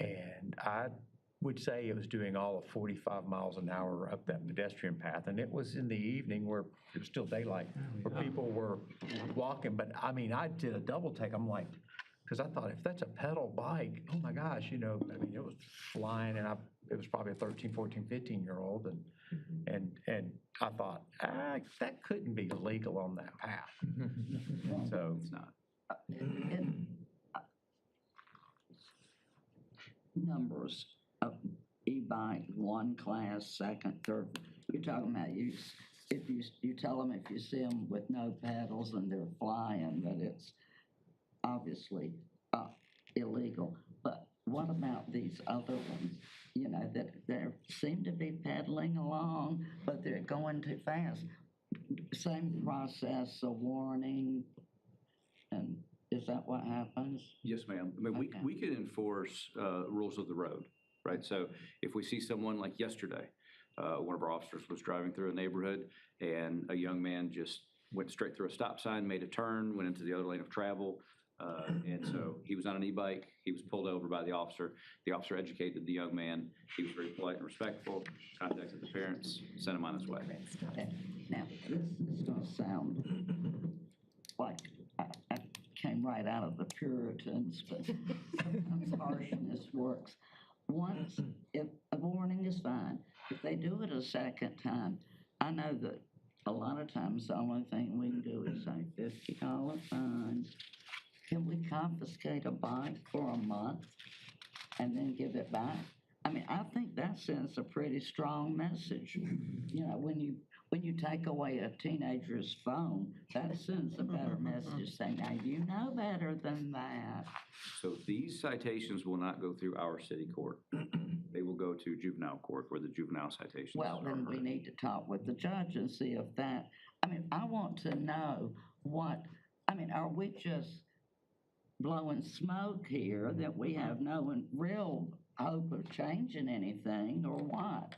And I would say it was doing all of 45 miles an hour up that pedestrian path, and it was in the evening where it was still daylight, where people were walking, but I mean, I did a double take, I'm like, because I thought, if that's a pedal bike, oh my gosh, you know, I mean, it was flying, and it was probably a 13, 14, 15-year-old, and I thought, that couldn't be legal on that path. So It's not. Numbers of e-bike, one class, second, third, you're talking about you tell them if you see them with no pedals and they're flying, that it's obviously illegal. But what about these other ones, you know, that they seem to be pedaling along, but they're going too fast? Same process, a warning, and is that what happens? Yes, ma'am. I mean, Okay. we can enforce rules of the road, right? So if we see someone like yesterday, one of our officers was driving through a neighborhood and a young man just went straight through a stop sign, made a turn, went into the other lane of travel. And so he was on an e-bike, he was pulled over by the officer. The officer educated the young man. He was very polite and respectful, contacted the parents, sent him on his way. Now, this is gonna sound like I came right out of the Puritans, but sometimes harshness works. Once, if a warning is fine, if they do it a second time, I know that a lot of times the only thing we can do is say $50 fine. Can we confiscate a bike for a month and then give it back? I mean, I think that sends a pretty strong message. You know, when you take away a teenager's phone, that sends a better message saying, now you know better than that. So these citations will not go through our city court. They will go to juvenile court where the juvenile citations Well, then we heard. need to talk with the judge and see if that, I mean, I want to know are we just blowing smoke here that we have no real hope of changing anything, or what?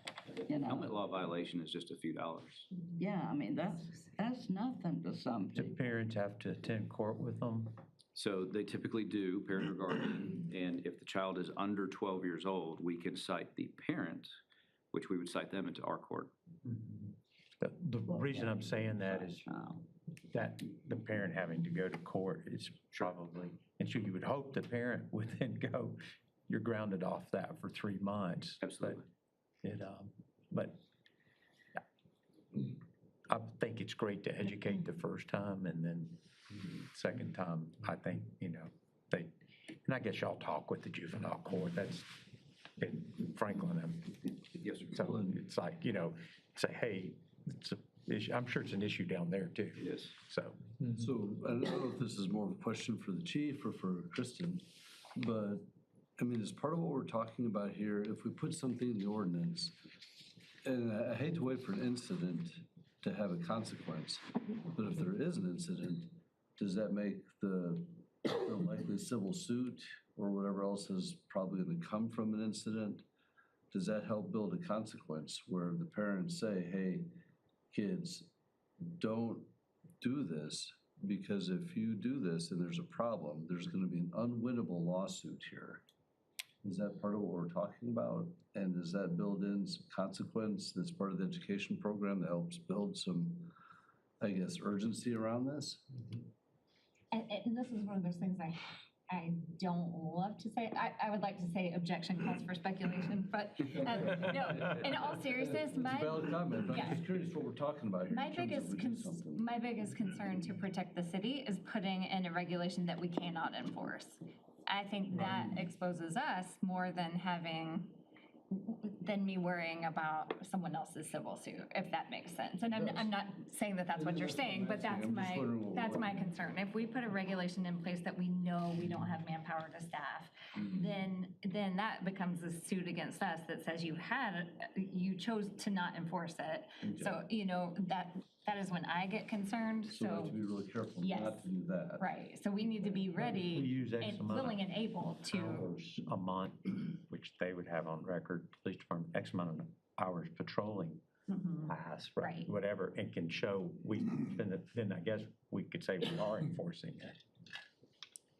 You know, Helmet law violation is just a few dollars. yeah, I mean, that's nothing to some do people. parents have to attend court with them? So they typically do, parent or guardian, and if the child is under 12 years old, we can cite the parent, which we would cite them into our court. The reason I'm saying that is Oh, that the parent having to go to court is probably, and so you would hope the parent would then go, you're grounded off that for 3 months. Absolutely. But I think it's great to educate the first time, and then second time, I think, you know, and I guess y'all talk with the juvenile court, in Franklin. Yes, sir. So it's like, say, hey, it's a issue. I'm sure it's an issue down there too. It is. So, So I don't know if this is more of a question for the chief or for Kristen, but I mean, as part of what we're talking about here, if we put something in the ordinance, and I hate to wait for an incident to have a consequence, but if there is an incident, does that make the likely civil suit or whatever else is probably going to come from an incident? Does that help build a consequence where the parents say, hey, kids, don't do this, because if you do this and there's a problem, there's going to be an unwinnable lawsuit here? Is that part of what we're talking about? And does that build in some consequence that's part of the education program that helps build some, I guess, urgency around this? And this is one of those things I don't love to say. I would like to say objection calls for speculation, but no, in all seriousness, It's a valid comment, but yeah. I'm just curious what we're talking about here. My in terms of biggest, we do something. my biggest concern to protect the city is putting in a regulation that we cannot enforce. I think that exposes us more than me worrying about someone else's civil suit, if that makes sense. And I'm not saying that that's what you're saying, but that's my concern. If we put a regulation in place that we know we don't have manpower to staff, then that becomes a suit against us that says you chose to not enforce it. So, that is when I get concerned, So we have to be really careful Yes. not to do that. Right, so we need to be we ready use X and amount of willing and able to, hours a month, which they would have on record, police department, X amount of hours patrolling, pass, Right. whatever, and can show, then I guess we could say we are enforcing it.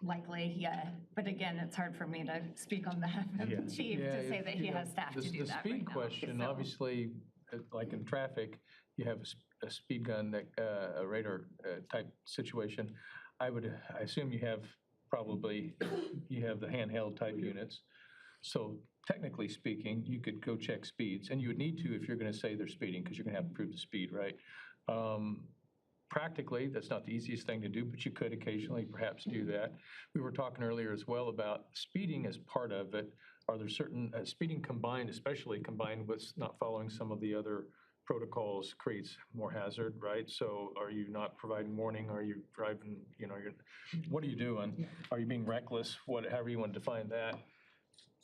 likely, yeah. But again, it's hard for me to speak on behalf of Yeah. the chief to say that he has staff to do that right now. The speed question, so- obviously, like in traffic, you have a speed gun, a radar type situation. I assume you have the handheld type units. So technically speaking, you could go check speeds, and you would need to if you're gonna say they're speeding, because you're gonna have to prove the speed, right? Practically, that's not the easiest thing to do, but you could occasionally perhaps do that. We were talking earlier as well about speeding as part of it. Are there certain, speeding especially combined with not following some of the other protocols creates more hazard, right? So are you not providing warning? Are you driving, what are you doing? Are you being reckless? However you want to define that.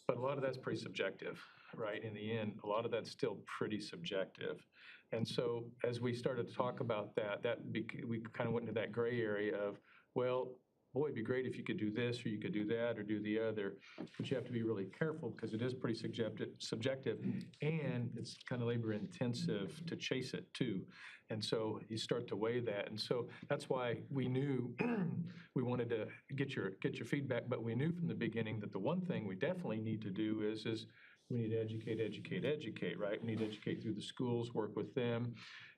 But a lot of that's pretty subjective, right? In the end, a lot of that's still pretty subjective. And so as we started to talk about we kind of went into that gray area of, well, boy, it'd be great if you could do this, or you could do that, or do the other. But you have to be really careful, because it is pretty subjective, and it's kind of labor intensive to chase it too. And so you start to weigh that. And so that's why we knew we wanted to get your feedback, but we knew from the beginning that the one thing we definitely need to do is we need to educate, right? We need to educate through the schools, work with them,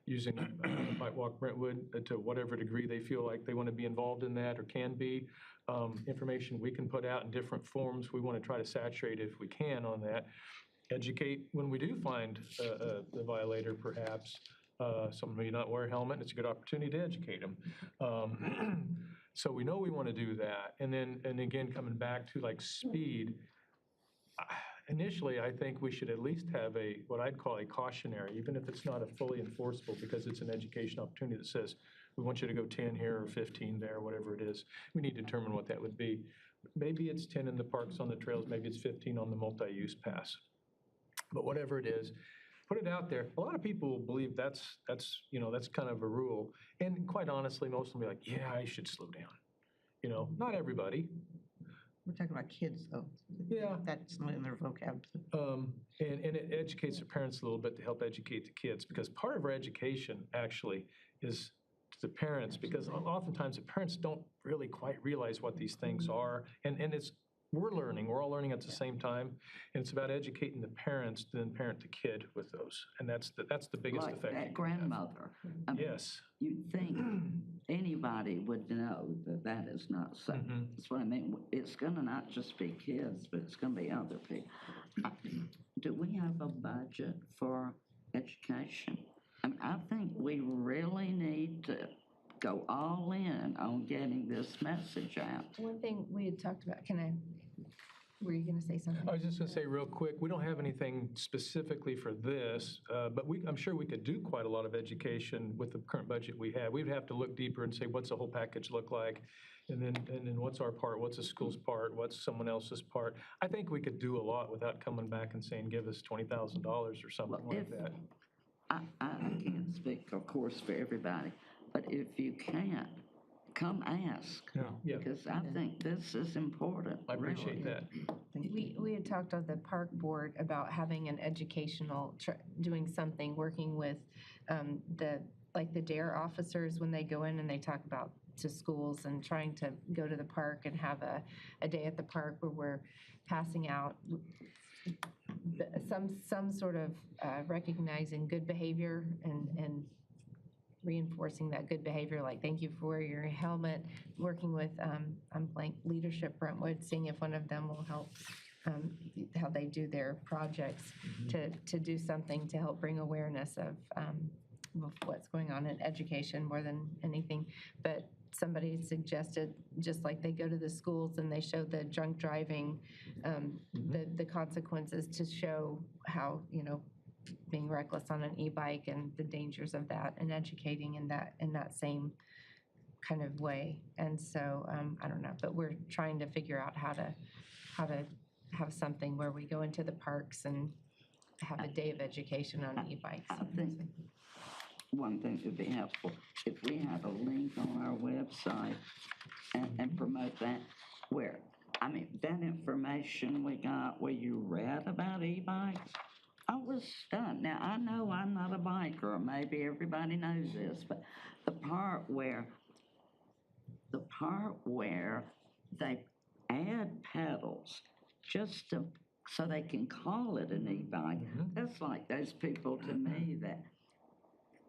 using Might Walk Brentwood to whatever degree they feel like they want to be involved in that or can be. Information we can put out in different forms. We want to try to saturate if we can on that. Educate when we do find the violator, perhaps. Someone may not wear a helmet. It's a good opportunity to educate them. So we know we want to do that. And again, coming back to like speed, initially, I think we should at least have what I'd call a cautionary, even if it's not a fully enforceable, because it's an education opportunity that says, we want you to go 10 here or 15 there, whatever it is. We need to determine what that would be. Maybe it's 10 in the parks on the trails, maybe it's 15 on the multi-use pass. But whatever it is, put it out there. A lot of people believe that's kind of a rule. And quite honestly, most will be like, yeah, I should slow down. Not everybody. We're talking about kids, though. Yeah. That's not in their vocab. And it educates the parents a little bit to help educate the kids, because part of our education actually is to the parents, because oftentimes the parents don't really quite realize what these things are. And we're all learning at the same time. And it's about educating the parents to then parent the kid with those. And that's the biggest Like effect. that grandmother. I mean, Yes. You'd think anybody would know that is not so. That's what I mean. It's going to not just be kids, but it's going to be other people. Do we have a budget for education? I mean, I think we really need to go all in on getting this message out. One thing we had talked about, Were you going to say something? I was just going to say real quick, we don't have anything specifically for this, but I'm sure we could do quite a lot of education with the current budget we have. We'd have to look deeper and say, what's the whole package look like? And then what's our part? What's the school's part? What's someone else's part? I think we could do a lot without coming back and saying, give us $20,000 or something Well, like that. I can't speak, of course, for everybody, but if you can't, come ask. Yeah, Because I think this is important. I appreciate that. We had talked on the park board about having an educational, doing something, working with like the DARE officers when they go in and they talk about to schools and trying to go to the park and have a day at the park where we're passing out some sort of recognizing good behavior and reinforcing that good behavior, like thank you for wearing your helmet, working with Leadership Brentwood, seeing if one of them will help how they do their projects to do something to help bring awareness of what's going on in education more than anything. But somebody suggested, just like they go to the schools and they show the drunk driving, the consequences, to show how, being reckless on an e-bike and the dangers of that, and educating in that same kind of way. And so, I don't know, but we're trying to figure out how to have something where we go into the parks and have a day of education on e-bikes. I think one thing would be helpful, if we had a link on our website and promote that, that information we got where you read about e-bikes, I was stunned. Now, I know I'm not a biker, maybe everybody knows this, but the part where they add pedals just so they can call it an e-bike, that's like those people to me that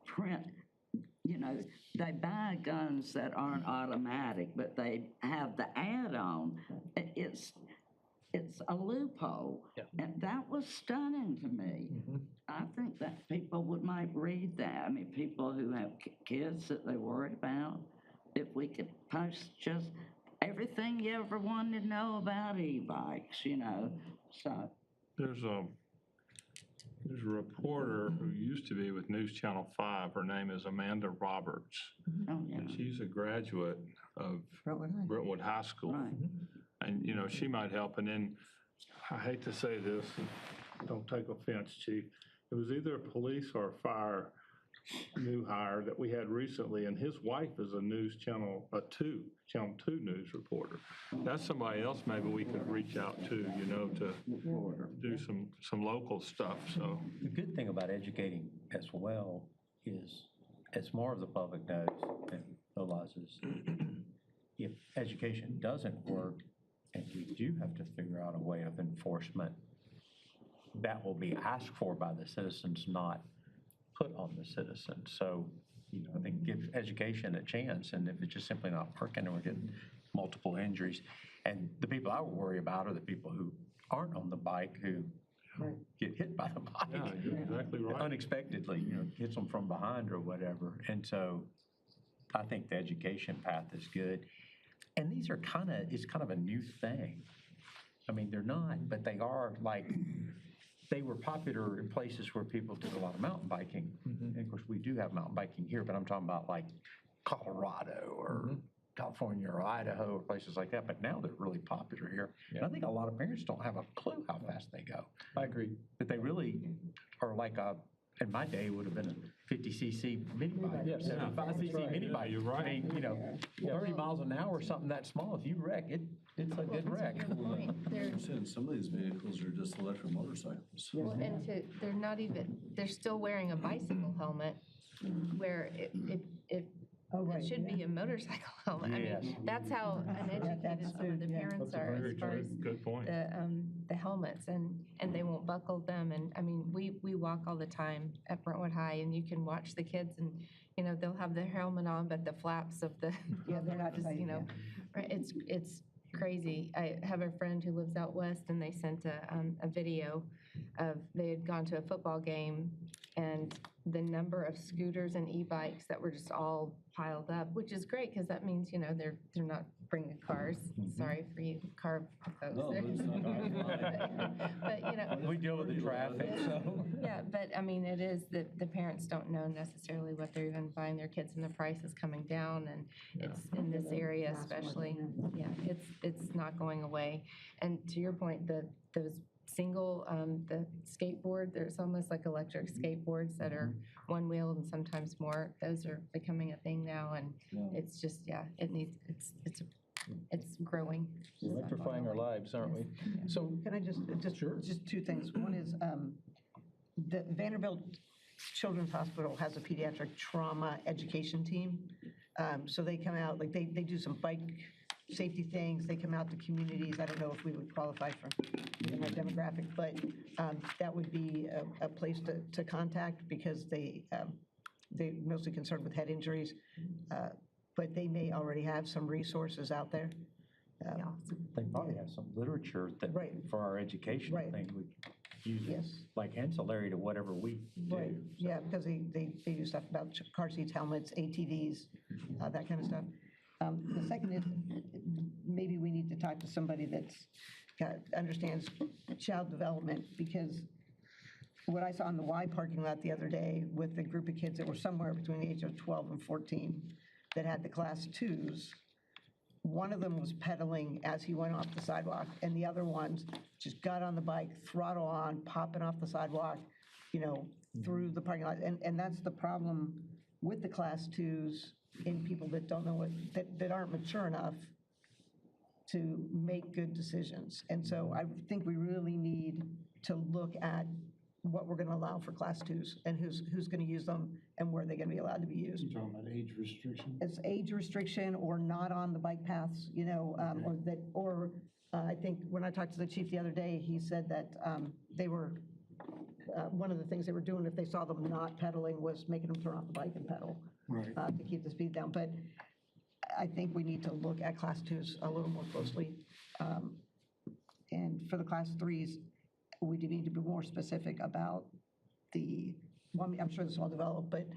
print, they buy guns that aren't automatic, but they have the add-on. It's a loophole. Yeah. And that was stunning to me. I think that people might read that. I mean, people who have kids that they worry about, if we could post just everything you ever wanted to know about e-bikes, so. There's a reporter who used to be with News Channel 5. Her name is Amanda Roberts. Oh, yeah. And she's a graduate of Brentwood High School. Right. And, she might help. And then, I hate to say this, don't take offense, Chief. It was either a police or a fire new hire that we had recently, and his wife is a Channel 2 news reporter. That's somebody else maybe we could reach out to, to do some local stuff, so. The good thing about educating as well is, as more of the public knows and realizes, if education doesn't work and we do have to figure out a way of enforcement, that will be asked for by the citizens, not put on the citizens. So, I think give education a chance, and if it's just simply not working and we're getting multiple injuries, and the people I worry about are the people who aren't on the bike who get hit by the bike. Yeah, you're exactly right. Unexpectedly, hits them from behind or whatever. And so I think the education path is good. And these are it's kind of a new thing. I mean, they're not, but they are they were popular in places where people did a lot of mountain biking. And of course, we do have mountain biking here, but I'm talking about like Colorado or California or Idaho or places like that. But now they're really popular here. Yeah. And I think a lot of parents don't have a clue how fast they go. I agree. That they really are like in my day, it would have been a 50cc mini bike, Yes. 75cc mini bike. You're right. I mean, 30 miles an hour, something that small, if you wreck, it's a good wreck. Some of these vehicles are just electric motorcycles. Well, and they're not even, they're still wearing a bicycle helmet where it should be a motorcycle helmet. Yes. I mean, that's how uneducated some of the parents are as far as Good point. the helmets, and they won't buckle them. And I mean, we walk all the time at Brentwood High, and you can watch the kids, and they'll have their helmet on, but the flaps of the they're not just right, it's crazy. I have a friend who lives out west, and they sent a video of they had gone to a football game And the number of scooters and e-bikes that were just all piled up, which is great because that means, they're not bringing cars. Sorry for you car folks No, there. it's not. But, We deal with the traffic, so. yeah, but I mean, it is that the parents don't know necessarily what they're even buying their kids and the price is coming down and it's in this area especially. Yeah, it's not going away. And to your point, those single, the skateboard, there's almost like electric skateboards that are one-wheeled and sometimes more. Those are becoming a thing now and it's just, it's growing. Electrifying our lives, aren't we? So, Can I just two things. One is, the Vanderbilt Children's Hospital has a pediatric trauma education team. So they come out, like, they do some bike safety things, they come out to communities. I don't know if we would qualify for our demographic, but that would be a place to contact because they're mostly concerned with head injuries. But they may already have some resources out there. They probably have some literature that, Right. for our educational Right. thing, we use it Yes. like ancillary to whatever we do. Right, yeah, because they do stuff about car seats, helmets, ATVs, that kind of stuff. The second is, maybe we need to talk to somebody that's understands child development, because what I saw in the Y parking lot the other day with a group of kids that were somewhere between the age of 12 and 14 that had the class 2s, one of them was pedaling as he went off the sidewalk, and the other ones just got on the bike, throttle on, popping off the sidewalk, through the parking lot. And that's the problem with the class 2s in people that don't know that aren't mature enough to make good decisions. And so I think we really need to look at what we're going to allow for class 2s and who's going to use them and where they're going to be allowed to be used. You're talking about age restriction? It's age restriction or not on the bike paths, I think when I talked to the chief the other day, he said that they were, one of the things they were doing if they saw them not pedaling was making them turn off the bike and pedal. Right. To keep the speed down. But I think we need to look at class 2s a little more closely. And for the class 3s, we do need to be more specific about I'm sure this will develop, but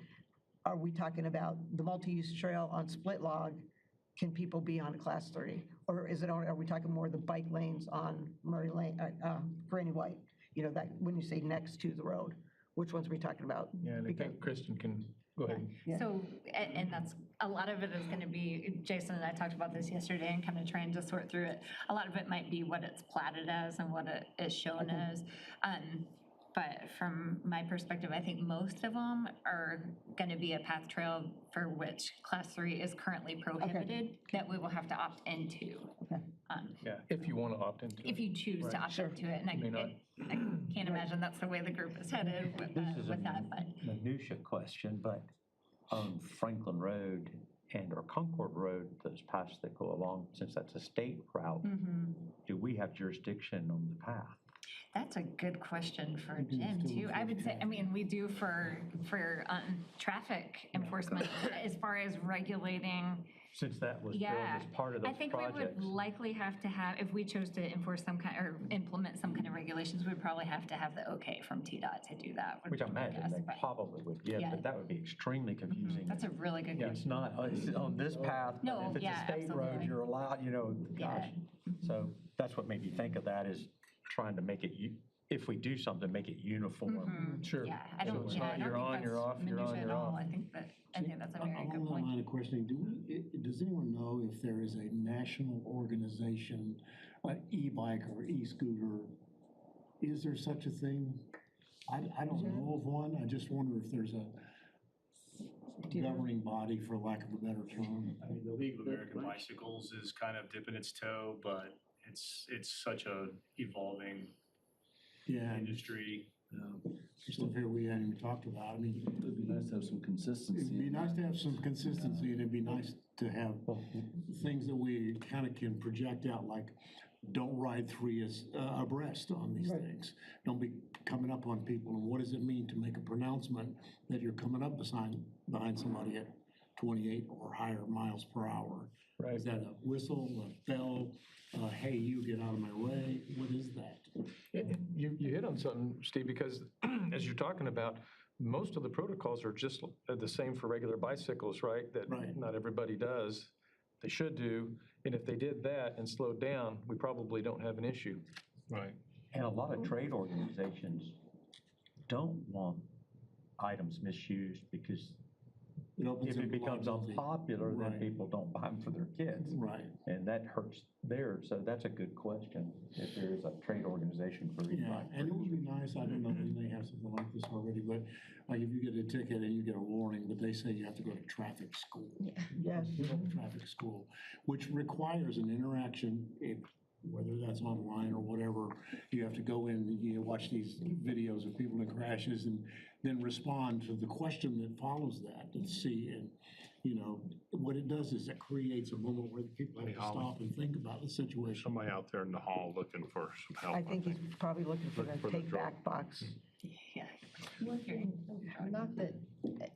are we talking about the multi-use trail on Split Log? Can people be on a class 3? Or are we talking more the bike lanes on Murray Lane, Granny White? That when you say next to the road, which ones are we talking about? yeah, and I think Kristen can, go ahead. Yeah. So, and that's, a lot of it is going to be, Jason and I talked about this yesterday and kind of trying to sort through it. A lot of it might be what it's platted as and what it is shown as. But from my perspective, I think most of them are going to be a path trail for which class 3 is currently prohibited, that we will have to opt into. Yeah, if you want to opt into it. If you choose to opt into it. And May not. I can't imagine that's the way the group is headed with This is a that, but. minutia question, but on Franklin Road or Concord Road, those paths that go along, since that's a state route, do we have jurisdiction on the path? That's a good question for Jim, too. I would say, we do for traffic enforcement as far as regulating. Since that was billed Yeah. as part of those I think projects. we would likely have to have, if we chose to enforce some kind, or implement some kind of regulations, we'd probably have to have the okay from TDOT to do that. would Which I be my imagine guess, they but- probably would give, Yeah. but that would be extremely confusing. That's a really good It's question. not, it's on this path, but No, if it's yeah, a state road, absolutely. you're allowed, gosh. So that's what made me think of that, is trying to make it, if we do something, make it uniform. Sure. Yeah, I don't, it's yeah, not I don't you're think on, that's you're off, you're on, minutia at you're all. off. I think that's a very good Along that point. line of questioning, does anyone know if there is a national organization, like e-bike or e-scooter? Is there such a thing? I don't know of one. I just wonder if there's a governing body, for lack of a better term. The League of American Bicycles is kind of dipping its toe, but it's such a evolving industry. Stuff here we hadn't even talked about. It'd be nice to have some consistency. It'd be nice to have some consistency, and it'd be nice to have things that we kind of can project out, like don't ride three abreast on these things. Don't be coming up on people, and what does it mean to make a pronouncement that you're coming up behind somebody at 28 or higher miles per hour? Right. Is that a whistle, a bell, hey, you get out of my way? What is that? You hit on something, Steve, because as you're talking about most of the protocols are just the same for regular bicycles, right? That Right. not everybody does. They should do, and if they did that and slowed down, we probably don't have an issue. Right. And a lot of trade organizations don't want items misused because It opens if up it becomes liability. unpopular, then Right. people don't buy them for their kids. Right. And that hurts theirs, so that's a good question, if there is a trade organization for Yeah, e-bike. and it would be nice, I don't know if we may have something like this already, but like if you get a ticket and you get a warning, but they say you have to go to traffic school. Yes. Traffic school, which requires an interaction, whether that's online or whatever. You have to go in, and you watch these videos of people in crashes and then respond to the question that follows that and see. And, you know, what it does is it creates a moment where people have to stop and think about the situation. Somebody out there in the hall looking for some help. I think he's probably looking for Looking the for the take-back box. Not that,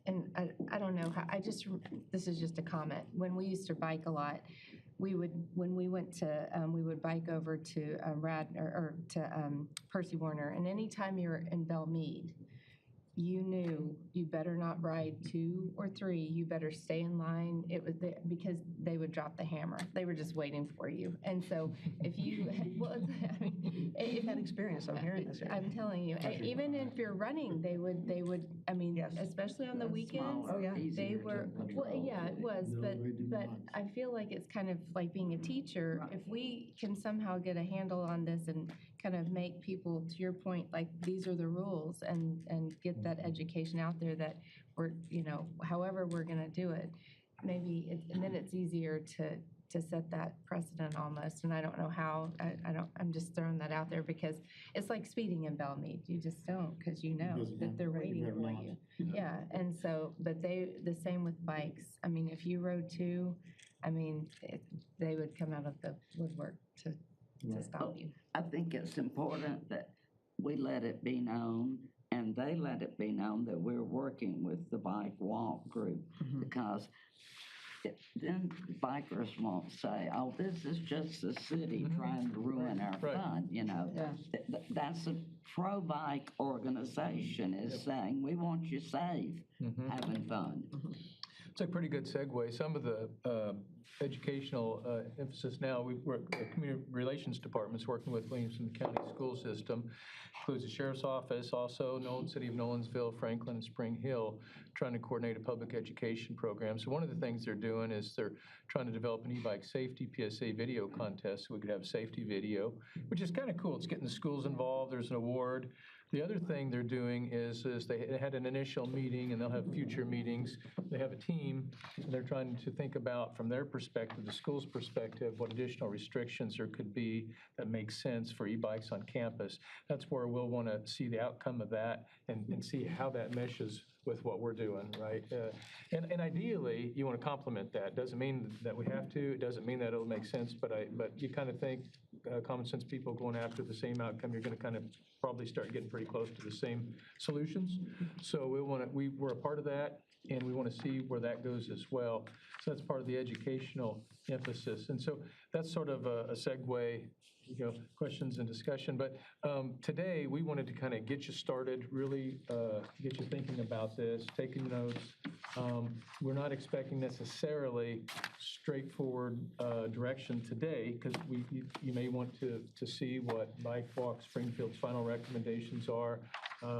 and I don't know, this is just a comment. When we used to bike a lot, when we went to, we would bike over to Percy Warner, and anytime you're in Belmead, you knew you better not ride 2 or 3, you better stay in line. It was because they would drop the hammer. They were just waiting for you. And so if you, well, I mean, You've had experience, I'm hearing this. I'm telling you, even if you're running, they would, I mean, Yes. especially on the weekends, Oh, yeah. they Easier were, to well, control. yeah, it was, No, but, they do but not. I feel like it's kind of like being a teacher. If we can somehow get a handle on this and kind of make people, to your point, like, these are the rules, and get that education out there that we're, you know, however we're gonna do it, maybe, and then it's easier to set that precedent almost, and I don't know how, I'm just throwing that out there because it's like speeding in Belmead. You just don't, because you know Doesn't that they're happen. waiting Better for not. you. Yeah, and so, but the same with bikes. I mean, if you rode 2, I mean, they would come out of the woodwork to stop you. I think it's important that we let it be known and they let it be known that we're working with the bike walk group, because then bikers won't say, oh, this is just the city trying to ruin our Right. fun, you know. That's a pro-bike organization is saying, we want you safe, having fun. It's a pretty good segue. Some of the educational emphasis now, the Community Relations Department's working with Williamson County School System, includes the Sheriff's Office, also City of Nolensville, Franklin, and Spring Hill, trying to coordinate a public education program. So one of the things they're doing is they're trying to develop an e-bike safety PSA video contest, so we could have safety video, which is kind of cool. It's getting the schools involved. There's an award. The other thing they're doing is they had an initial meeting, and they'll have future meetings. They have a team, and they're trying to think about, from their perspective, the school's perspective, what additional restrictions there could be that make sense for e-bikes on campus. That's where we'll want to see the outcome of that and see how that meshes with what we're doing, right? And ideally, you want to complement that. Doesn't mean that we have to. It doesn't mean that it'll make sense, but you kind of think common sense people going after the same outcome, you're going to kind of probably start getting pretty close to the same solutions. So we're a part of that, and we want to see where that goes as well. So that's part of the educational emphasis. And so that's sort of a segue, questions and discussion. But today, we wanted to kind of get you started, really get you thinking about this, taking notes. We're not expecting necessarily straightforward direction today, because you may want to see what Bike Walk Springfield's final recommendations are.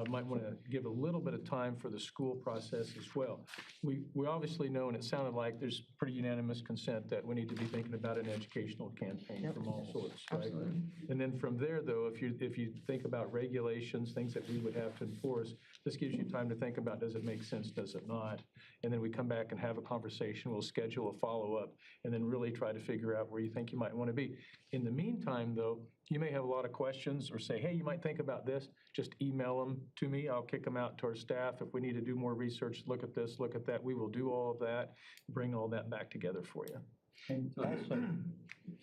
Might want to give a little bit of time for the school process as well. We obviously know, and it sounded like there's pretty unanimous consent that we need to be thinking about an educational campaign from all sorts, right? And then from there, though, if you think about regulations, things that we would have to enforce, this gives you time to think about, does it make sense, does it not? And then we come back and have a conversation, we'll schedule a follow-up, and then really try to figure out where you think you might want to be. In the meantime, though, you may have a lot of questions or say, hey, you might think about this, just email them to me. I'll kick them out to our staff. If we need to do more research, look at this, look at that, we will do all of that, bring all that back together for you. And also,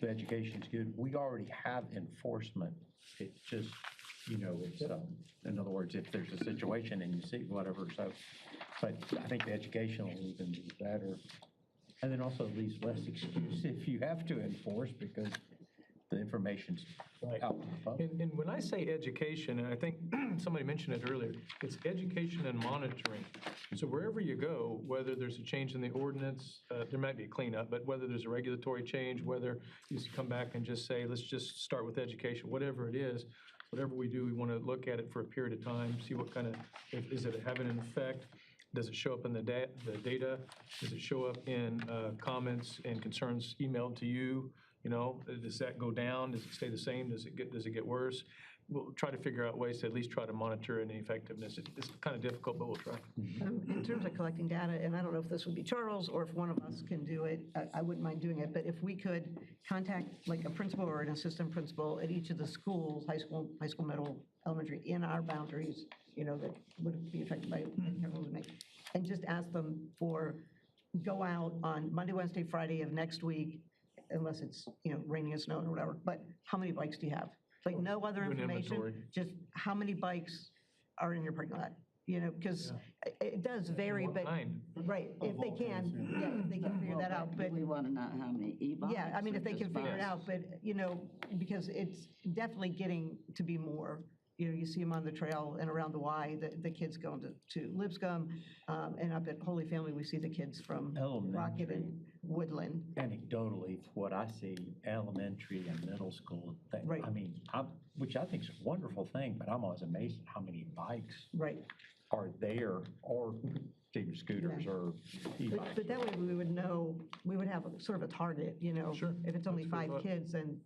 the education's good. We already have enforcement. It's just, it's, in other words, if there's a situation and you see whatever, so, but I think the education will even be better. And then also leaves less excuse if you have to enforce, because the information's Right. out to the public. And when I say education, and I think somebody mentioned it earlier, it's education and monitoring. So wherever you go, whether there's a change in the ordinance, there might be a cleanup, but whether there's a regulatory change, whether you come back and just say, let's just start with education, whatever it is, whatever we do, we want to look at it for a period of time, see what kind of, is it having an effect? Does it show up in the data? Does it show up in comments and concerns emailed to you? You know, does that go down? Does it stay the same? Does it get worse? We'll try to figure out ways to at least try to monitor any effectiveness. It's kind of difficult, but we'll try. In terms of collecting data, and I don't know if this would be Charles or if one of us can do it, I wouldn't mind doing it, but if we could contact like a principal or an assistant principal at each of the schools, high school, middle, elementary, in our boundaries, you know, that would be affected by and just ask them for, go out on Monday, Wednesday, Friday of next week, unless it's, you know, raining and snowing or whatever, but how many bikes do you have? Like, no other Do an information, inventory. just how many bikes are in your parking lot? You know, because it does vary, What but, kind? right, if they can, yeah, if they can figure that out, but, We want to know how many e-bikes. yeah, I mean, if or they can just figure it buses. out, but, you know, because it's definitely getting to be more. You know, you see them on the trail and around the Y, the kids going to Lipscomb, and up at Holy Family, we see the kids from Rocket and Woodland. Anecdotally, what I see, elementary and middle school, Right. I mean, which I think is a wonderful thing, but I'm always amazed at how many bikes Right. are there, or scooters Yeah. or e-bikes. But that way we would know, we would have sort of a target, you know? Sure. If it's only That's a good 5 thought. kids, then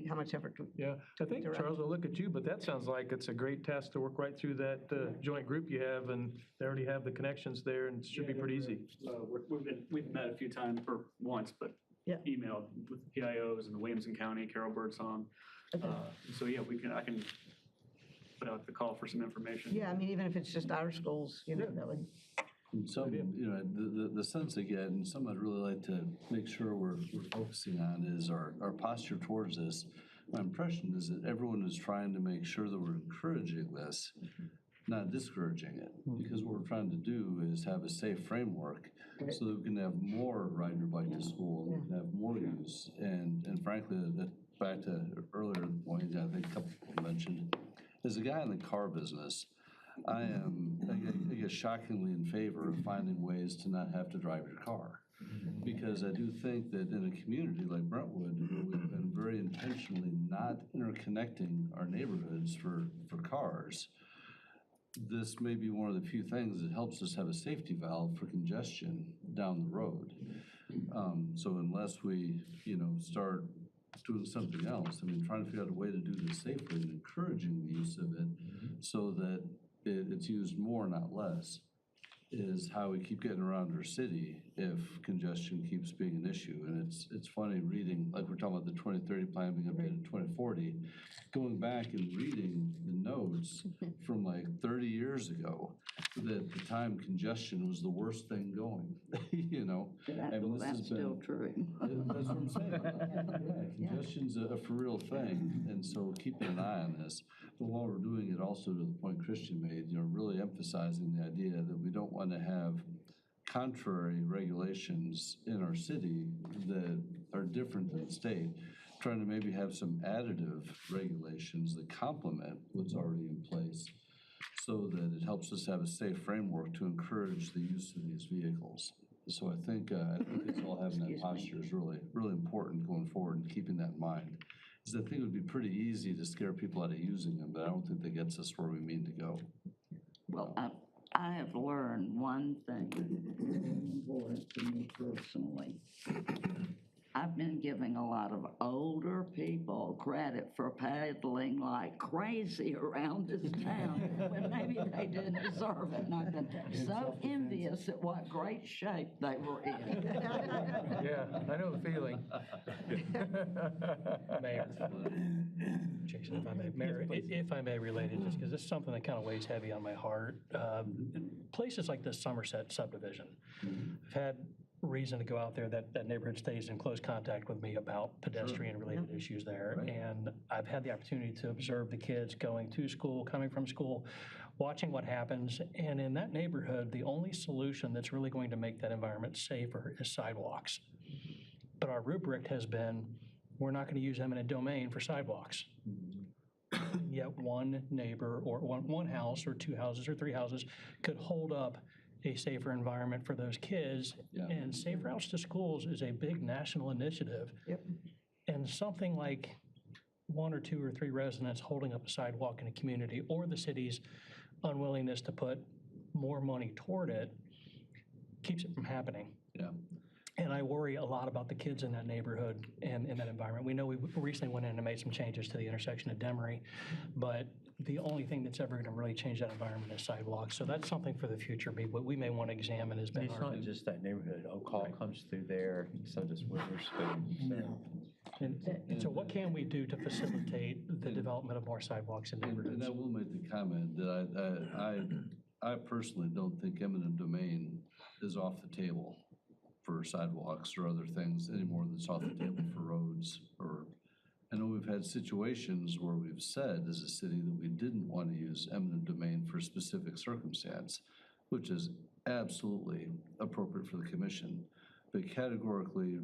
how much effort do? Yeah, I think, Direct. Charles, I'll look at you, but that sounds like it's a great task to work right through that joint group you have, and they already have the connections there, and it should be pretty easy. We've met a few times, or once, but Yeah. emailed with the PIOs in the Williamson County, Carol Birdsong. So yeah, I can put out the call for some information. Yeah, I mean, even if it's just our schools, you know, that would. And some, you know, the sense I get, and some I'd really like to make sure we're focusing on is our posture towards this. My impression is that everyone is trying to make sure that we're encouraging this, not discouraging it. Because what we're trying to do is have a safe framework so that we can have more ride your bike to school, we can have more use. And frankly, back to earlier point, I think a couple people mentioned, as a guy in the car business, I guess, shockingly in favor of finding ways to not have to drive your car. Because I do think that in a community like Brentwood, where we've been very intentionally not interconnecting our neighborhoods for cars, this may be one of the few things that helps us have a safety valve for congestion down the road. So unless we, you know, start doing something else, I mean, trying to figure out a way to do this safely and encouraging the use of it so that it's used more, not less, is how we keep getting around our city if congestion keeps being an issue. And it's funny reading, like we're talking about the 2030 plan being updated to 2040, going back and reading the notes from like 30 years ago, that at the time congestion was the worst thing going, you know? Well, that's still true. That's what I'm saying. Yeah, congestion's a for real thing, and so keeping an eye on this. But while we're doing it, also to the point Christian made, you know, really emphasizing the idea that we don't want to have contrary regulations in our city that are different than the state, trying to maybe have some additive regulations that complement what's already in place so that it helps us have a safe framework to encourage the use of these vehicles. So I think it's all having that posture is really, really important going forward and keeping that in mind. Because I think it would be pretty easy to scare people out of using them, but I don't think that gets us where we mean to go. Well, I have learned one thing that's important to me personally. I've been giving a lot of older people credit for pedaling like crazy around this town when maybe they didn't deserve it. And I've been so envious at what great shape they were in. Yeah, I know the feeling. Mayor, Jason, if I may, Mayor, if I may relate it, just because this is something that kind of weighs heavy on my heart. Places like this Somerset subdivision, I've had reason to go out there. That neighborhood stays in close contact with me about pedestrian-related issues there. Right. And I've had the opportunity to observe the kids going to school, coming from school, watching what happens. And in that neighborhood, the only solution that's really going to make that environment safer is sidewalks. But our rubric has been, we're not going to use eminent domain for sidewalks. Yet one neighbor or one house or two houses or three houses could hold up a safer environment for those kids. Yeah. And Safe Routes to Schools is a big national initiative. Yep. And something like one or two or three residents holding up a sidewalk in a community, or the city's unwillingness to put more money toward it, keeps it from happening. Yeah. And I worry a lot about the kids in that neighborhood and in that environment. We know we recently went in and made some changes to the intersection of Demery, but the only thing that's ever going to really change that environment is sidewalks. So that's something for the future. What we may want to examine is It's not just that neighborhood. Oak Hall comes through there, and so does Witherspoon. So. And so what can we do to facilitate the development of more sidewalks in neighborhoods? And I will make the comment that I personally don't think eminent domain is off the table for sidewalks or other things anymore that's off the table for roads. Or I know we've had situations where we've said as a city that we didn't want to use eminent domain for a specific circumstance, which is absolutely appropriate for the commission. But categorically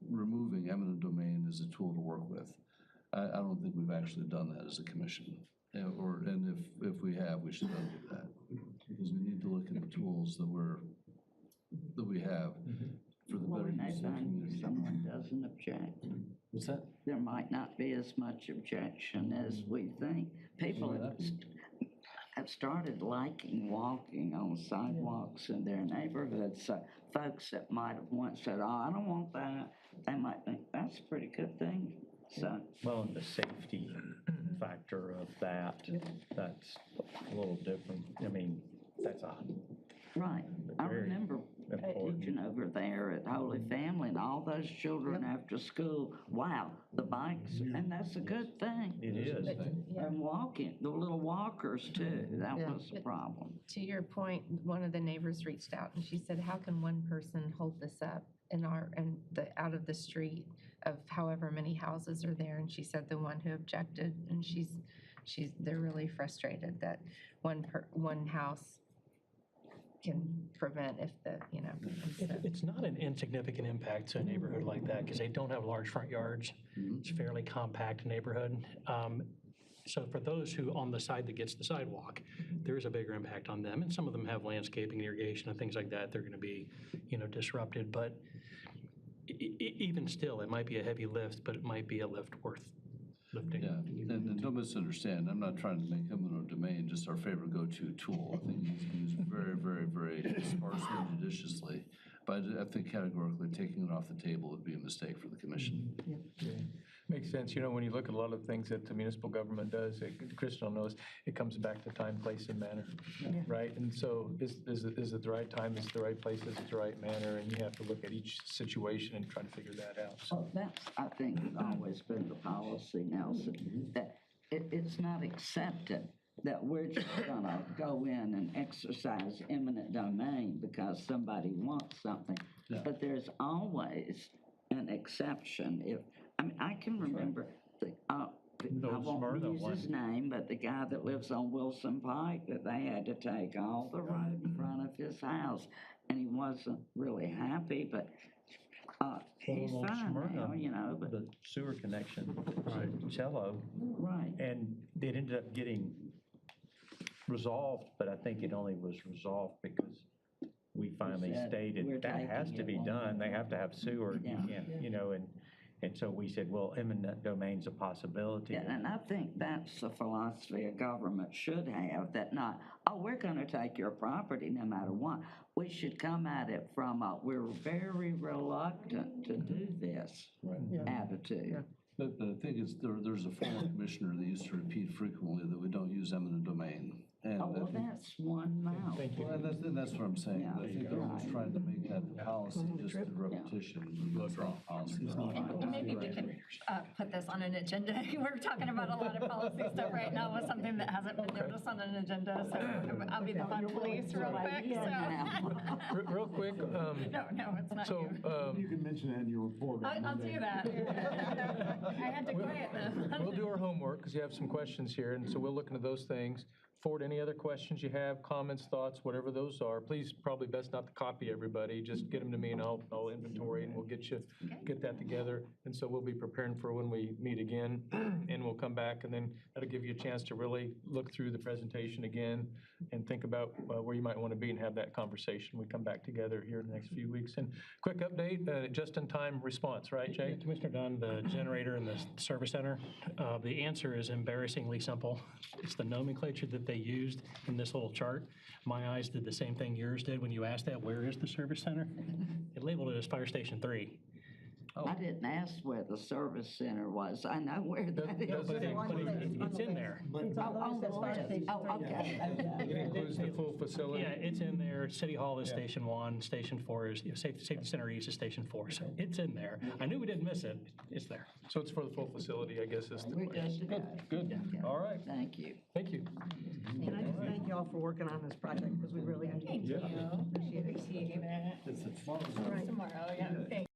removing eminent domain is a tool to work with. I don't think we've actually done that as a commission. And if we have, we should undo that. Because we need to look at the tools that we have for the better use of the community. Someone doesn't object. What's that? There might not be as much objection as we think. People have started liking walking on sidewalks in their neighborhoods. So folks that might have once said, oh, I don't want that, they might think that's a pretty good thing. So. Well, and the safety factor of that's a little different. I mean, that's a Right. I very remember important. teaching over there at Holy Family and all those children after school. Wow, the bikes, and that's a good thing. It is. And walking, the little walkers too, that Yeah. was a problem. To your point, one of the neighbors reached out and she said, how can one person hold this up out of the street of however many houses are there? And she said the one who objected, and they're really frustrated that one house can prevent if It's not an insignificant impact to a neighborhood like that because they don't have large front yards. It's a fairly compact neighborhood. So for those who, on the side that gets the sidewalk, there is a bigger impact on them. And some of them have landscaping, irrigation, and things like that. They're going to be, disrupted. But even still, it might be a heavy lift, but it might be a lift worth lifting. Yeah, and don't misunderstand, I'm not trying to make eminent domain just our favorite go-to tool. I think it needs to be used very, very, very sparsely and judiciously. But I think categorically taking it off the table would be a mistake for the commission. Makes sense. When you look at a lot of things that the municipal government does, Crystal knows, it comes back to time, place, and manner, right? And so is it the right time, is it the right place, is it the right manner? And you have to look at each situation and try to figure that out. So. Well, that's, I think, always been the policy, Nelson, that it's not accepted that we're just gonna go in and exercise eminent domain because somebody wants something. Yeah. But there's always an exception. I can remember I won't use his name, but the guy that lives on Wilson Pike, that they had to take all the road in front of his house, and he wasn't really happy, but he's fine now, but. The sewer connection, Cello. Right. And it ended up getting resolved, but I think it only was resolved because we finally said, stated "We're that has taking to it be on." done. They have to have sewer. You Yeah. can't, and so we said, well, eminent domain's a possibility. Yeah, and I think that's the philosophy a government should have, that not, we're gonna take your property no matter what. We should come at it from we're very reluctant to do this attitude. But I think there's a former commissioner that used to repeat frequently that we don't use eminent domain. And Well, that's one mouth. Thank you. Well, and that's what I'm saying. Yeah. I think they're almost trying to make that the policy, just the repetition. That's wrong policy. And maybe we could put this on an agenda. We're talking about a lot of policy stuff right now with something that hasn't been noticed on an agenda, so I'll be the fun police real quick, so. Real quick. No, it's not So, you. You can mention that in your report. I'll do that. I had to quiet them. We'll do our homework because you have some questions here, and so we'll look into those things. forward any other questions you have, comments, thoughts, whatever those are. Please, probably best not to copy everybody. Just get them to me and I'll inventory and we'll get that together. And so we'll be preparing for when we meet again and we'll come back and then that'll give you a chance to really look through the presentation again and think about where you might want to be and have that conversation. We come back together here in the next few weeks. And quick update, just-in-time response, right, Jay? Commissioner Dunn, the generator in the service center, the answer is embarrassingly simple. It's the nomenclature that they used in this little chart. My eyes did the same thing yours did when you asked that, where is the service center? It labeled it as Fire Station 3. I didn't ask where the service center was. I know where that is. But it's in there. It's all On the list. Oh, okay. It includes the full facility? Yeah, it's in there. City Hall is Station 1, Station 4 is, Safety Center East is Station 4. So it's in there. I knew we didn't miss it. It's there. So it's for the full facility, I guess is the We're question. good to go. Good, all right, Thank you. thank you. And I just thank you all for working on this project, because we really Thank you. appreciate it. Appreciate it. Tomorrow, yeah, thanks.